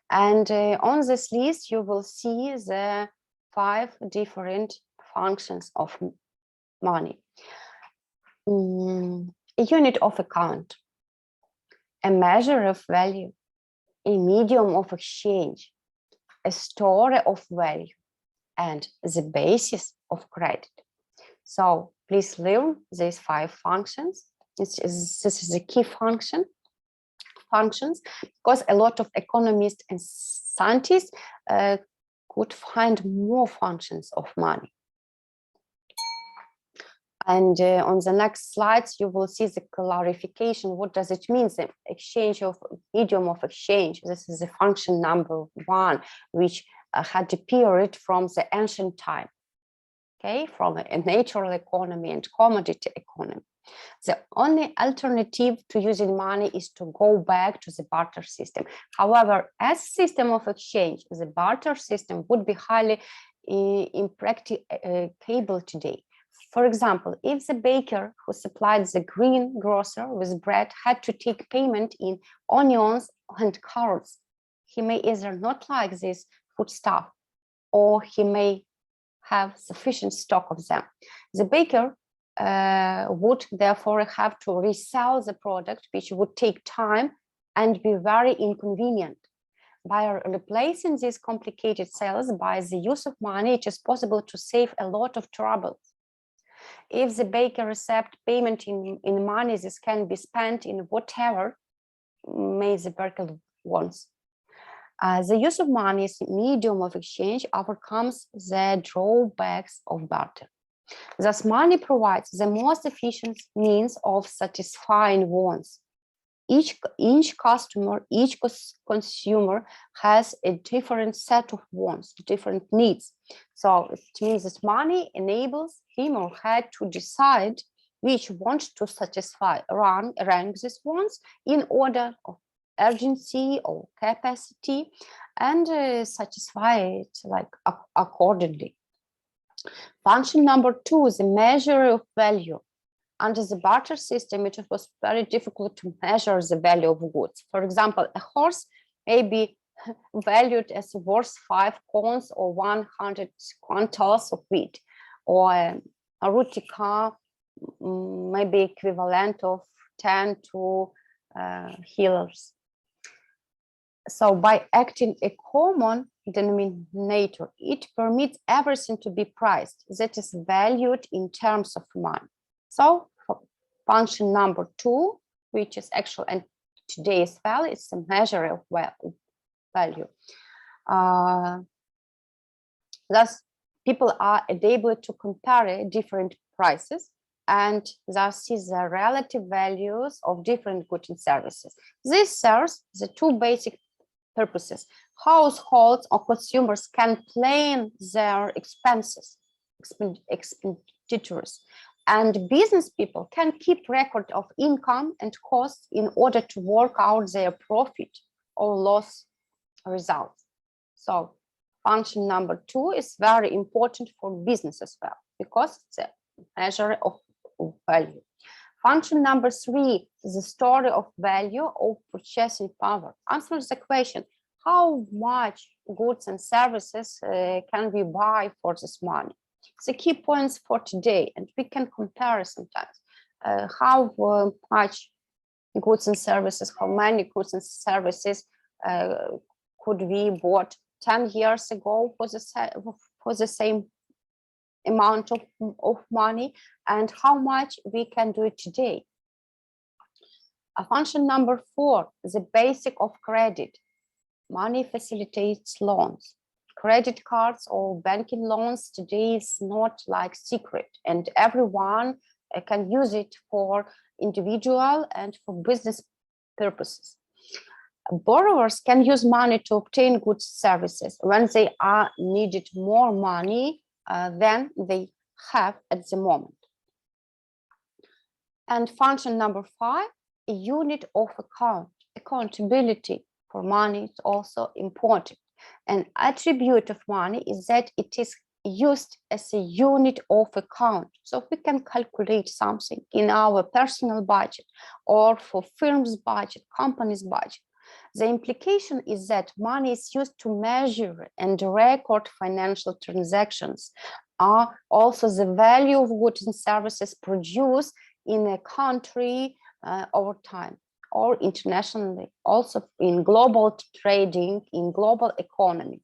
And on this list, you will see the 5 different functions of money. A unit of account, a measure of value, a medium of exchange, a store of value, and the basis of credit. So please learn these 5 functions. This is a key functions, because a lot of economists and scientists could find more functions of money. And on the next slides, you will see the clarification. What does it mean? The exchange of medium of exchange. This is the function number 1, which had appeared from the ancient time. Okay, from a natural economy and commodity economy. The only alternative to using money is to go back to the barter system. However, as a system of exchange, the barter system would be highly impracticable today. For example, if the baker who supplied the greengrocer with bread had to take payment in onions and carrots, he may either not like this foodstuff, or he may have sufficient stock of them. The baker would therefore have to resell the product, which would take time and be very inconvenient. By replacing these complicated sales by the use of money, it is possible to save a lot of trouble. If the baker accepts payment in money, this can be spent in whatever may the baker wants. The use of money as a medium of exchange overcomes the drawbacks of barter. Thus, money provides the most efficient means of satisfying wants. Each customer, each consumer has a different set of wants, different needs. So it means that money enables him or her to decide which wants to satisfy, rank these wants in order of urgency or capacity, and satisfy it like accordingly. Function number 2 is the measure of value. Under the barter system, it was very difficult to measure the value of goods. For example, a horse may be valued as worth 5 corns or 100 quintals of wheat, or a rooty car may be equivalent of 10 to healers. So by acting a common denominator, it permits everything to be priced that is valued in terms of money. So function number 2, which is actual and today's value, is a measure of value. Thus, people are able to compare different prices and thus see the relative values of different goods and services. This serves the two basic purposes. Households or consumers can plan their expenditures, and business people can keep record of income and costs in order to work out their profit or loss results. So function number 2 is very important for business as well, because it's a measure of value. Function number 3 is the story of value of purchasing power. Answers the question, how much goods and services can we buy for this money? It's the key points for today, and we can compare sometimes how much goods and services, how many goods and services could we bought 10 years ago for the same amount of money, and how much we can do it today. Function number 4, the basic of credit. Money facilitates loans. Credit cards or banking loans today is not like secret, and everyone can use it for individual and for business purposes. Borrowers can use money to obtain goods and services when they are needed more money than they have at the moment. And function number 5, a unit of account. Accountability for money is also important. An attribute of money is that it is used as a unit of account. So we can calculate something in our personal budget or for firm's budget, company's budget. The implication is that money is used to measure and record financial transactions, also the value of goods and services produced in a country over time or internationally, also in global trading, in global economy.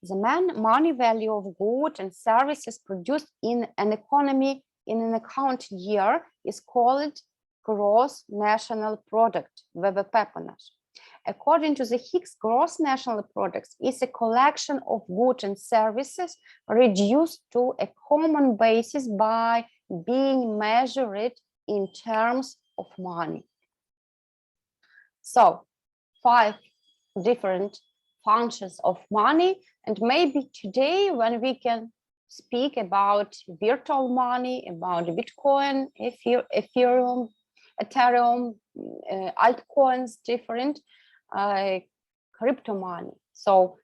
The money value of goods and services produced in an economy in an account year is called gross national product, ВВП по наш. According to the Higgs, gross national product is a collection of goods and services reduced to a common basis by being measured in terms of money. So 5 different functions of money, and maybe today when we can speak about virtual money, about Bitcoin, Ethereum, altcoins, different crypto money. So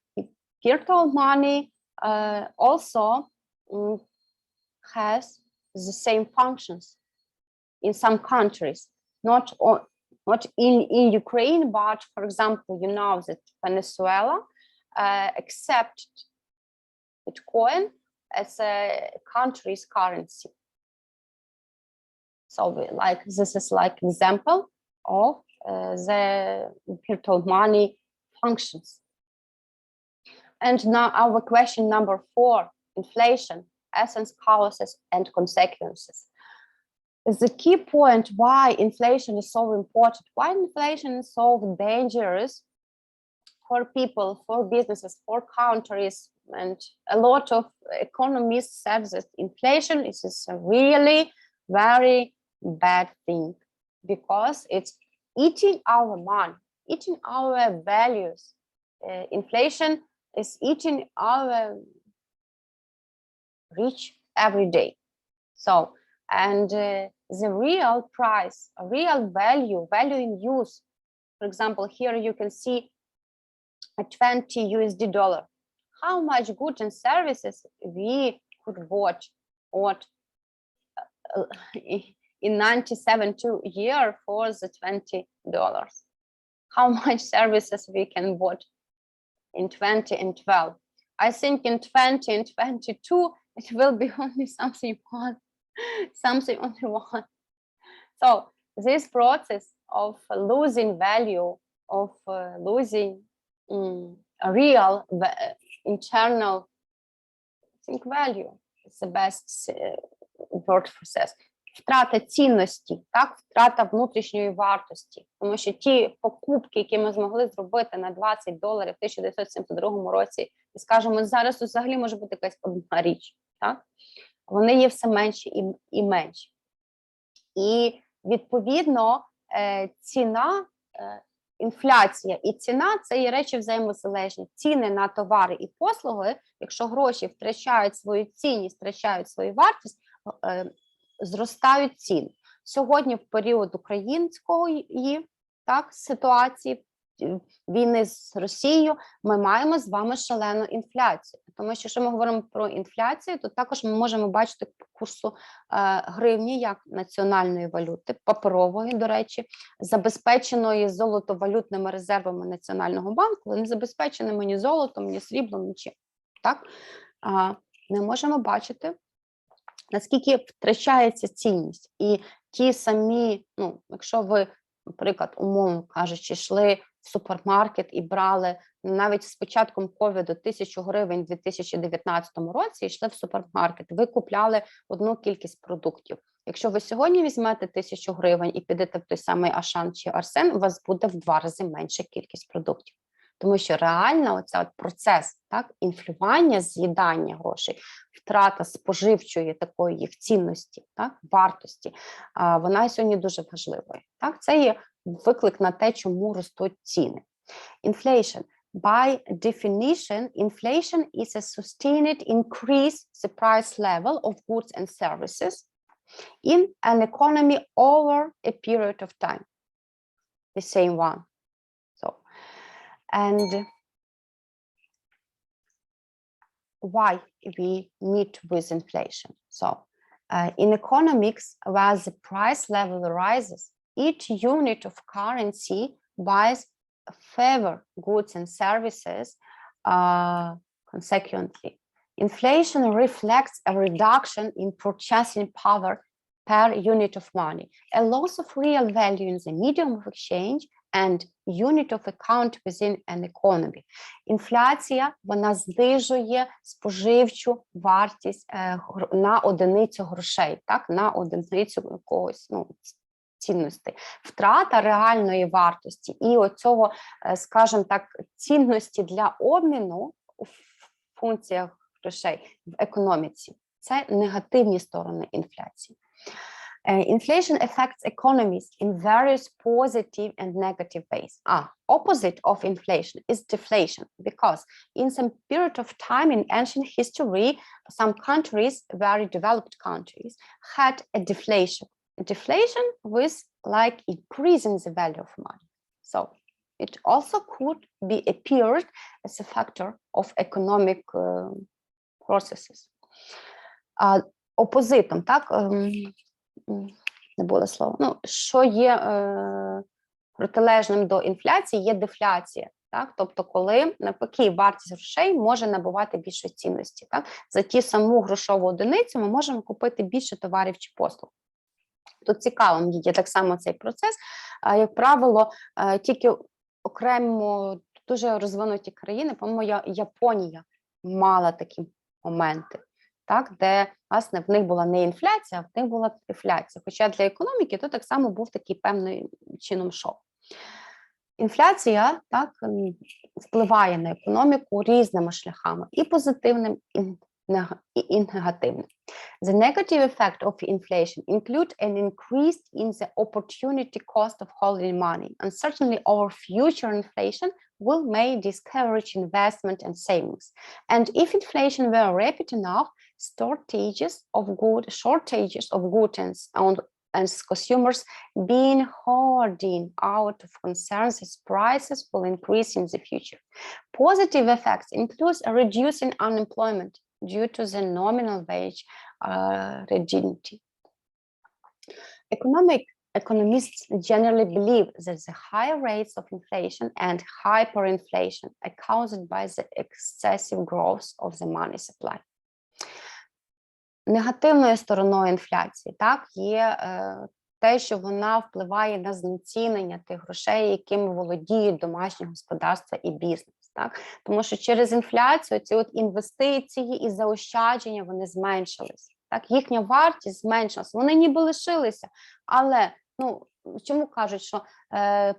virtual money also has the same functions in some countries, not in Ukraine, but for example, you know that Venezuela accepted Bitcoin as a country's currency. So this is like example of the virtual money functions. And now our question number 4, inflation, essence, causes, and consequences. The key point why inflation is so important, why inflation is so dangerous for people, for businesses, for countries, and a lot of economists said that inflation is a really very bad thing, because it's eating our money, eating our values. Inflation is eating our rich every day. So, and the real price, real value in use, for example, here you can see a 20 USD dollar. How much goods and services we could bought in 97 year for the $20? How much services we can bought in 2012. I think in 2022 it will be only something one. So this process of losing value, of losing a real internal value, is the best word for this. Втрата цінності, так, втрата внутрішньої вартості, тому що ті покупки, які ми змогли зробити на $20 в 1972 році, і скажемо, зараз взагалі може бути якась одна річ, так, вони є все менші і менші. І, відповідно, ціна, інфляція і ціна – це є речі взаємозалежні. Ціни на товари і послуги, якщо гроші втрачають свою цінність, втрачають свою вартість, зростають ціни. Сьогодні, в період української ситуації, війни з Росією, ми маємо з вами шалену інфляцію. Тому що, якщо ми говоримо про інфляцію, то також ми можемо бачити по курсу гривні як національної валюти, паперової, до речі, забезпеченої золотовалютними резервами Національного банку, але не забезпеченими ні золотом, ні сріблом, нічим. Так? Ми можемо бачити, наскільки втрачається цінність. І ті самі, якщо ви, наприклад, умовно кажучи, йшли в супермаркет і брали навіть з початком ковіду 1000 гривень у 2019 році, йшли в супермаркет, ви купляли одну кількість продуктів. Якщо ви сьогодні візьмете 1000 гривень і підете в той самий Ашан чи Арсен, у вас буде в 2 рази менша кількість продуктів. Тому що реально оцей процес, так, інфлювання, з'їдання грошей, втрата споживчої такої їх цінності, так, вартості, вона сьогодні дуже важливою. Так? Це є виклик на те, чому ростуть ціни. Inflation. By definition, inflation is a sustained increase the price level of goods and services in an economy over a period of time. The same one. And why we meet with inflation? So, in economics, where the price level rises, each unit of currency buys fewer goods and services consequently. Inflation reflects a reduction in purchasing power per unit of money, a loss of real value in the medium of exchange, and unit of account within an economy. Інфляція, вона знижує споживчу вартість на одиницю грошей, так, на одиницю якогось, цінностей. Втрата реальної вартості і оцього, скажімо так, цінності для обміну у функціях грошей в економіці. Це негативні сторони інфляції. Inflation affects economies in various positive and negative ways. Opposite of inflation is deflation, because in some period of time in ancient history, some countries, very developed countries, had a deflation. Deflation with like increasing the value of money. So it also could be appeared as a factor of economic processes. Опозитом, так, не було слова. Що є протилежним до інфляції, є дефляція. Так? Тобто, коли, навпаки, вартість грошей може набувати більшої цінності. Так? За ті саму грошову одиницю ми можемо купити більше товарів чи послуг. Тут цікавим є так само цей процес. Як правило, тільки окремо дуже розвинуті країни, по-моєму, Японія мала такі моменти. Так, де, власне, в них була не інфляція, а в них була дефляція. Хоча для економіки то так само був такий певним чином шок. Інфляція, так, впливає на економіку різними шляхами, і позитивним, і негативним. The negative effect of inflation include an increase in the opportunity cost of holding money, and certainly our future inflation will may discourage investment and savings. And if inflation were rapid enough, shortages of goods and consumers being hoarding out of concerns as prices will increase in the future. Positive effects include a reducing unemployment due to the nominal wage rigidity. Economic economists generally believe that the high rates of inflation and hyperinflation are caused by the excessive growth of the money supply. Негативною стороною інфляції, так, є те, що вона впливає на знецінення тих грошей, якими володіють домашні господарства і бізнес. Так? Тому що через інфляцію ці от інвестиції і заощадження, вони зменшилися. Так? Їхня вартість зменшилася, вони ніби лишилися, але чому кажуть, що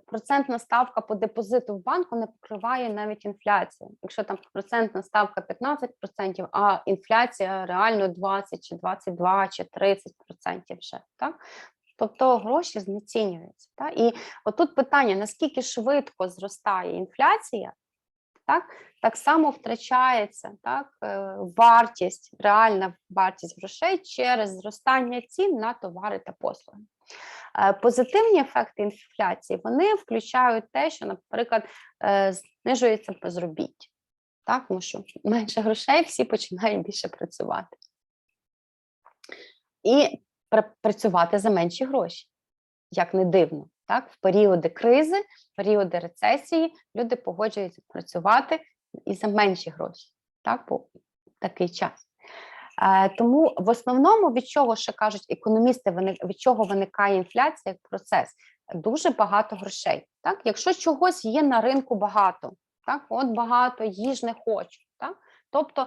процентна ставка по депозиту в банку не покриває навіть інфляцію. Якщо там процентна ставка 15%, а інфляція реально 20, чи 22, чи 30% вже. Так? Тобто гроші знецінюються. Так? І отут питання, наскільки швидко зростає інфляція, так само втрачається вартість, реальна вартість грошей через зростання цін на товари та послуги. Позитивні ефекти інфляції, вони включають те, що, наприклад, знижується безробіття, так? Тому що менше грошей, всі починають більше працювати. І працювати за менші гроші, як не дивно. Так? В періоди кризи, в періоди рецесії люди погоджуються працювати і за менші гроші, так? По такий час. Тому в основному від чого, ще кажуть економісти, від чого виникає інфляція як процес? Дуже багато грошей. Так? Якщо чогось є на ринку багато, так? От багато, їж не хочу. Так? Тобто,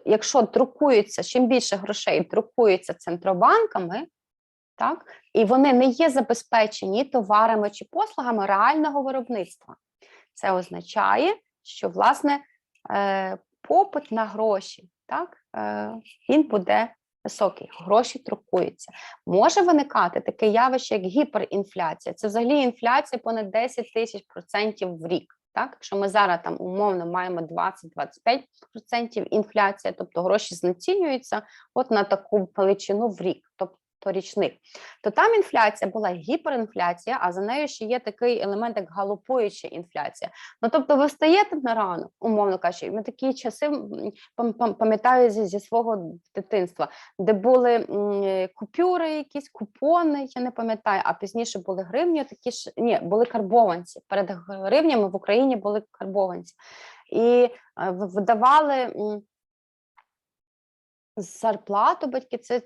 якщо друкується, чим більше грошей друкується центробанками, так, і вони не є забезпечені товарами чи послугами реального виробництва, це означає, що, власне, попит на гроші, так, він буде високий, гроші друкуються. Може виникати таке явище, як гіперінфляція. Це взагалі інфляція понад 10 000% в рік. Так? Якщо ми зараз там умовно маємо 20-25% інфляція, тобто гроші знецінюються от на таку величину в рік, тобто річних, то там інфляція була гіперінфляція, а за нею ще є такий елемент, як галопуюча інфляція. Тобто ви встаєте на ранок, умовно кажучи, ми такі часи пам'ятаю зі свого дитинства, де були купюри якісь, купони, я не пам'ятаю, а пізніше були гривні, такі ж, ні, були карбованці. Перед гривнями в Україні були карбованці. І видавали зарплату батьки, це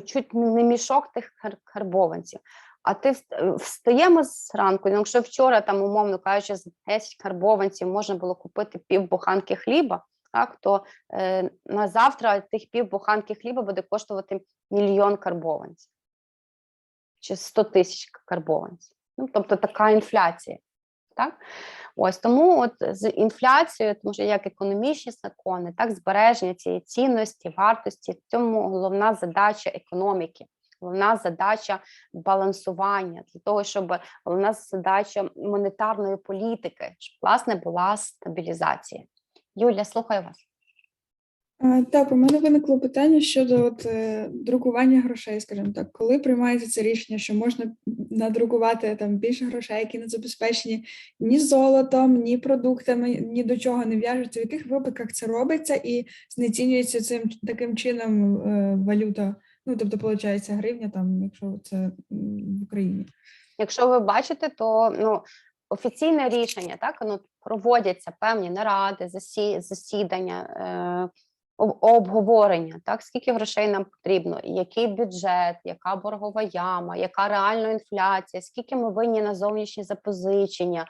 чуть не мішок тих карбованців. А ти встаємо зранку, якщо вчора, там, умовно кажучи, з 10 карбованців можна було купити півбуханки хліба, так, то на завтра тих півбуханки хліба буде коштувати 1 мільйон карбованців. Чи 100 000 карбованців. Тобто така інфляція. Так? Ось тому от з інфляцією, тому що як економічні закони, так збереження цієї цінності, вартості, в цьому головна задача економіки, головна задача балансування, для того, щоб головна задача монетарної політики, щоб, власне, була стабілізація. Юля, слухаю вас. Так, у мене виникло питання щодо друкування грошей, скажімо так. Коли приймається це рішення, що можна надрукувати там більше грошей, які не забезпечені ні золотом, ні продуктами, ні до чого не в'яжуться, в яких випадках це робиться і знецінюється цим таким чином валюта, тобто, виходить, гривня, там, якщо це в Україні? Якщо ви бачите, то офіційне рішення, так, проводяться певні наради, засідання, обговорення, так, скільки грошей нам потрібно, який бюджет, яка боргова яма, яка реальна інфляція, скільки ми винні на зовнішні запозичення,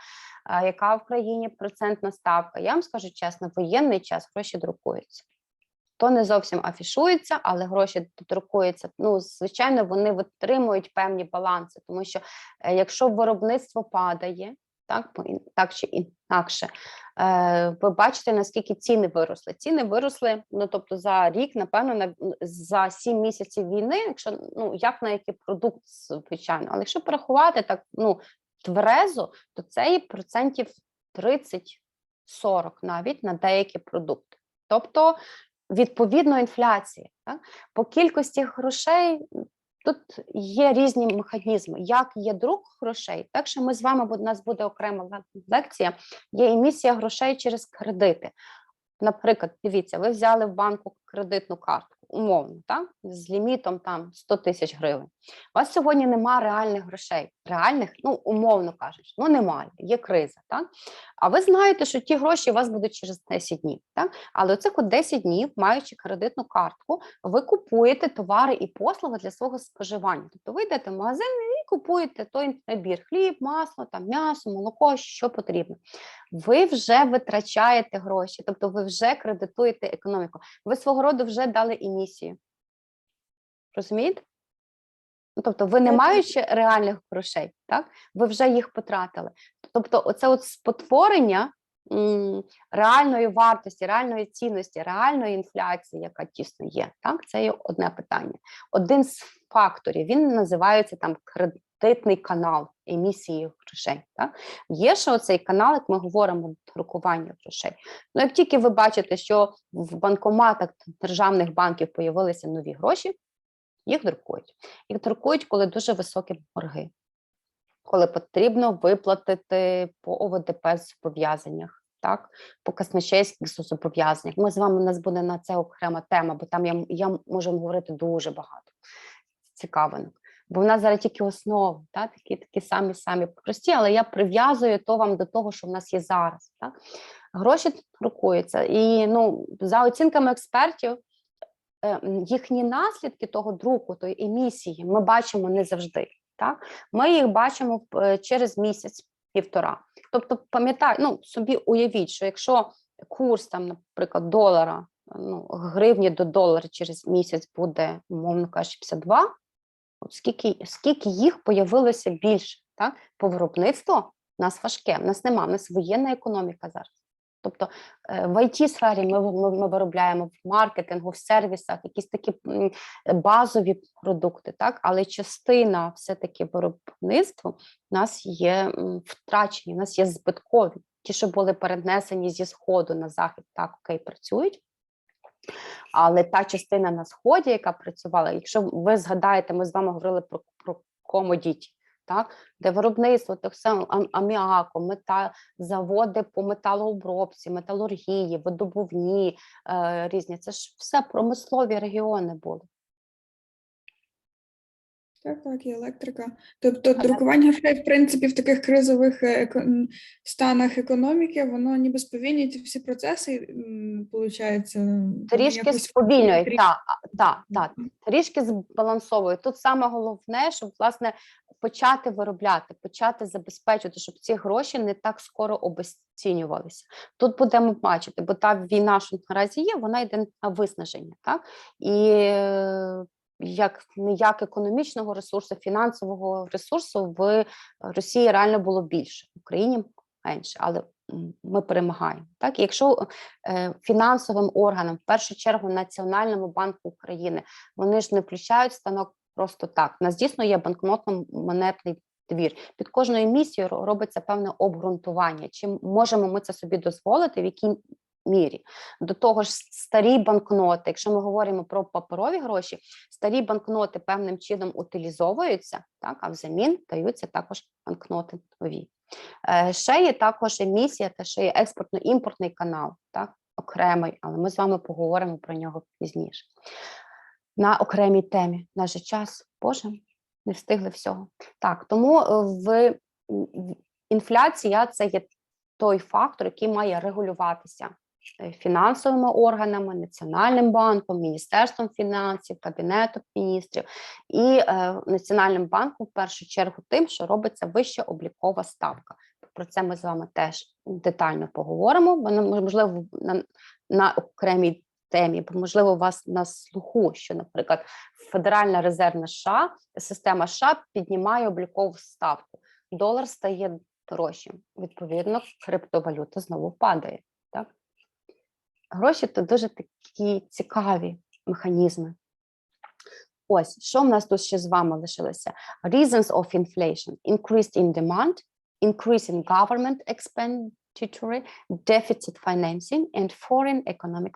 яка в країні процентна ставка. Я вам скажу чесно, в воєнний час гроші друкуються. То не зовсім афішується, але гроші друкуються. Звичайно, вони витримують певні баланси, тому що якщо виробництво падає, так чи інакше, ви бачите, наскільки ціни виросли. Ціни виросли, тобто за рік, напевно, за 7 місяців війни, якщо, як на який продукт, звичайно. Але якщо порахувати так, тверезо, то це і процентів 30-40 навіть на деякі продукти. Тобто, відповідно, інфляція. Так? По кількості грошей тут є різні механізми. Як є друк грошей, так що ми з вами, у нас буде окрема лекція, є емісія грошей через кредити. Наприклад, дивіться, ви взяли в банку кредитну картку, умовно, так, з лімітом там 100 тисяч гривень. У вас сьогодні немає реальних грошей. Реальних, ну, умовно кажучи, ну, немає, є криза, так? А ви знаєте, що ті гроші у вас будуть через 10 днів, так? Але оцих от 10 днів, маючи кредитну картку, ви купуєте товари і послуги для свого споживання. Тобто ви йдете в магазин і купуєте той набір: хліб, масло, там, м'ясо, молоко, що потрібно. Ви вже витрачаєте гроші, тобто ви вже кредитуєте економіку. Ви свого роду вже дали емісію. Розумієте? Тобто ви не маючи реальних грошей, так? Ви вже їх потратили. Тобто оце от спотворення реальної вартості, реальної цінності, реальної інфляції, яка тісно є, так? Це є одне питання. Один з факторів, він називається там кредитний канал емісії грошей. Так? Є ще оцей канал, як ми говоримо, друкування грошей. Ну, як тільки ви бачите, що в банкоматах державних банків появилися нові гроші, їх друкують. Їх друкують, коли дуже високі борги, коли потрібно виплатити по ОВДП зобов'язаннях, так, по казначейських зобов'язаннях. У нас буде на це окрема тема, бо там я можу говорити дуже багато цікавинок. Бо в нас зараз тільки основи, так, такі самі прості, але я прив'язую то вам до того, що в нас є зараз. Так. Гроші друкуються. І за оцінками експертів, їхні наслідки того друку, тої емісії ми бачимо не завжди. Так? Ми їх бачимо через місяць-півтора. Тобто, собі уявіть, що якщо курс, там, наприклад, долара, гривні до долара через місяць буде, умовно кажучи, 52, скільки їх появилося більше. Так? По виробництву в нас важке, в нас немає, в нас воєнна економіка зараз. Тобто в IT-сфері ми виробляємо, в маркетингу, в сервісах якісь такі базові продукти, так? Але частина все-таки виробництва в нас є втрачені, в нас є збиткові. Ті, що були перенесені зі Сходу на Захід, так, окей, працюють. Але та частина на Сході, яка працювала, якщо ви згадаєте, ми з вами говорили про комодіті, так, де виробництво, так само аміаку, заводи по металообробці, металургії, видобувні різні. Це ж все промислові регіони були. Так, і електрика. Тобто друкування грошей, в принципі, в таких кризових станах економіки, воно ніби сповільнює всі процеси, виходить? Трішки сповільнює, так, трішки збалансовує. Тут саме головне, щоб, власне, почати виробляти, почати забезпечувати, щоб ці гроші не так скоро обесцінювалися. Тут будемо бачити, бо та війна, що наразі є, вона йде на виснаження, так? І як економічного ресурсу, фінансового ресурсу в Росії реально було більше, в Україні менше, але ми перемагаємо. Так? І якщо фінансовим органам, в першу чергу Національному банку України, вони ж не включають станок просто так. У нас дійсно є банкнотно-монетний двір. Під кожною емісією робиться певне обґрунтування. Чи можемо ми це собі дозволити, в якій мірі. До того ж, старі банкноти, якщо ми говоримо про паперові гроші, старі банкноти певним чином утилізовуються, так, а взамін даються також банкноти нові. Ще є також емісія, та ще є експортно-імпортний канал, так, окремий, але ми з вами поговоримо про нього пізніше. На окремій темі. Наш же час, Боже, не встигли всього. Так, тому інфляція – це є той фактор, який має регулюватися фінансовими органами, Національним банком, Міністерством фінансів, Кабінетом міністрів і Національним банком в першу чергу тим, що робиться вища облікова ставка. Про це ми з вами теж детально поговоримо, бо, можливо, на окремій темі, бо, можливо, у вас на слуху, що, наприклад, Федеральна резервна США, система США піднімає облікову ставку. Долар стає дорожчим. Відповідно, криптовалюта знову падає. Так? Гроші – це дуже такі цікаві механізми. Ось, що в нас тут ще з вами лишилося? Reasons of inflation. Increase in demand, increase in government expenditure, deficit financing and foreign economic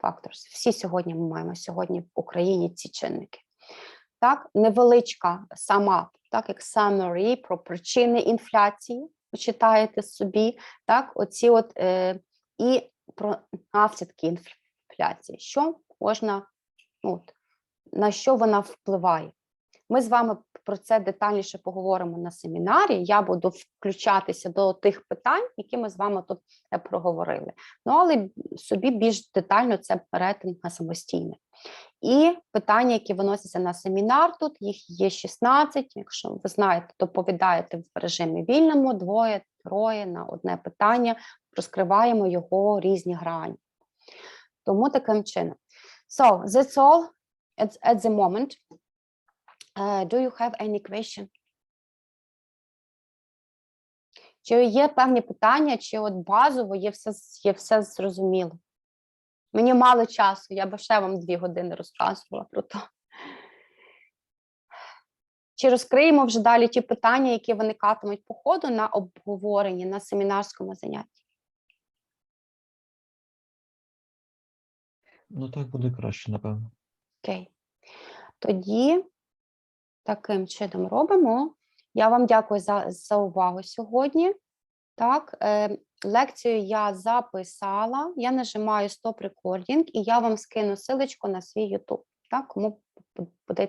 factors. Всі сьогодні ми маємо в Україні ці чинники. Так, невеличка сама, так, як summary про причини інфляції, почитаєте собі, так, оці і про наслідки інфляції, що можна От, на що вона впливає. Ми з вами про це детальніше поговоримо на семінарі. Я буду включатися до тих питань, які ми з вами тут проговорили. Ну, але собі більш детально це перетин самостійно. І питання, які виносяться на семінар, тут їх є 16. Якщо ви знаєте, доповідаєте в режимі вільному, 2-3 на одне питання, розкриваємо його різні грані. Тому таким чином. So, that's all at the moment. Do you have any question? Чи є певні питання, чи от базово є все зрозуміло? Мені мало часу, я би ще вам 2 години розказувала про то. Чи розкриємо вже далі ті питання, які виникатимуть по ходу на обговоренні, на семінарському занятті? Ну, так буде краще, напевно. Окей. Тоді таким чином робимо. Я вам дякую за увагу сьогодні. Так, лекцію я записала, я нажимаю Stop Recording, і я вам скину ссылочку на свій YouTube. Так, кому буде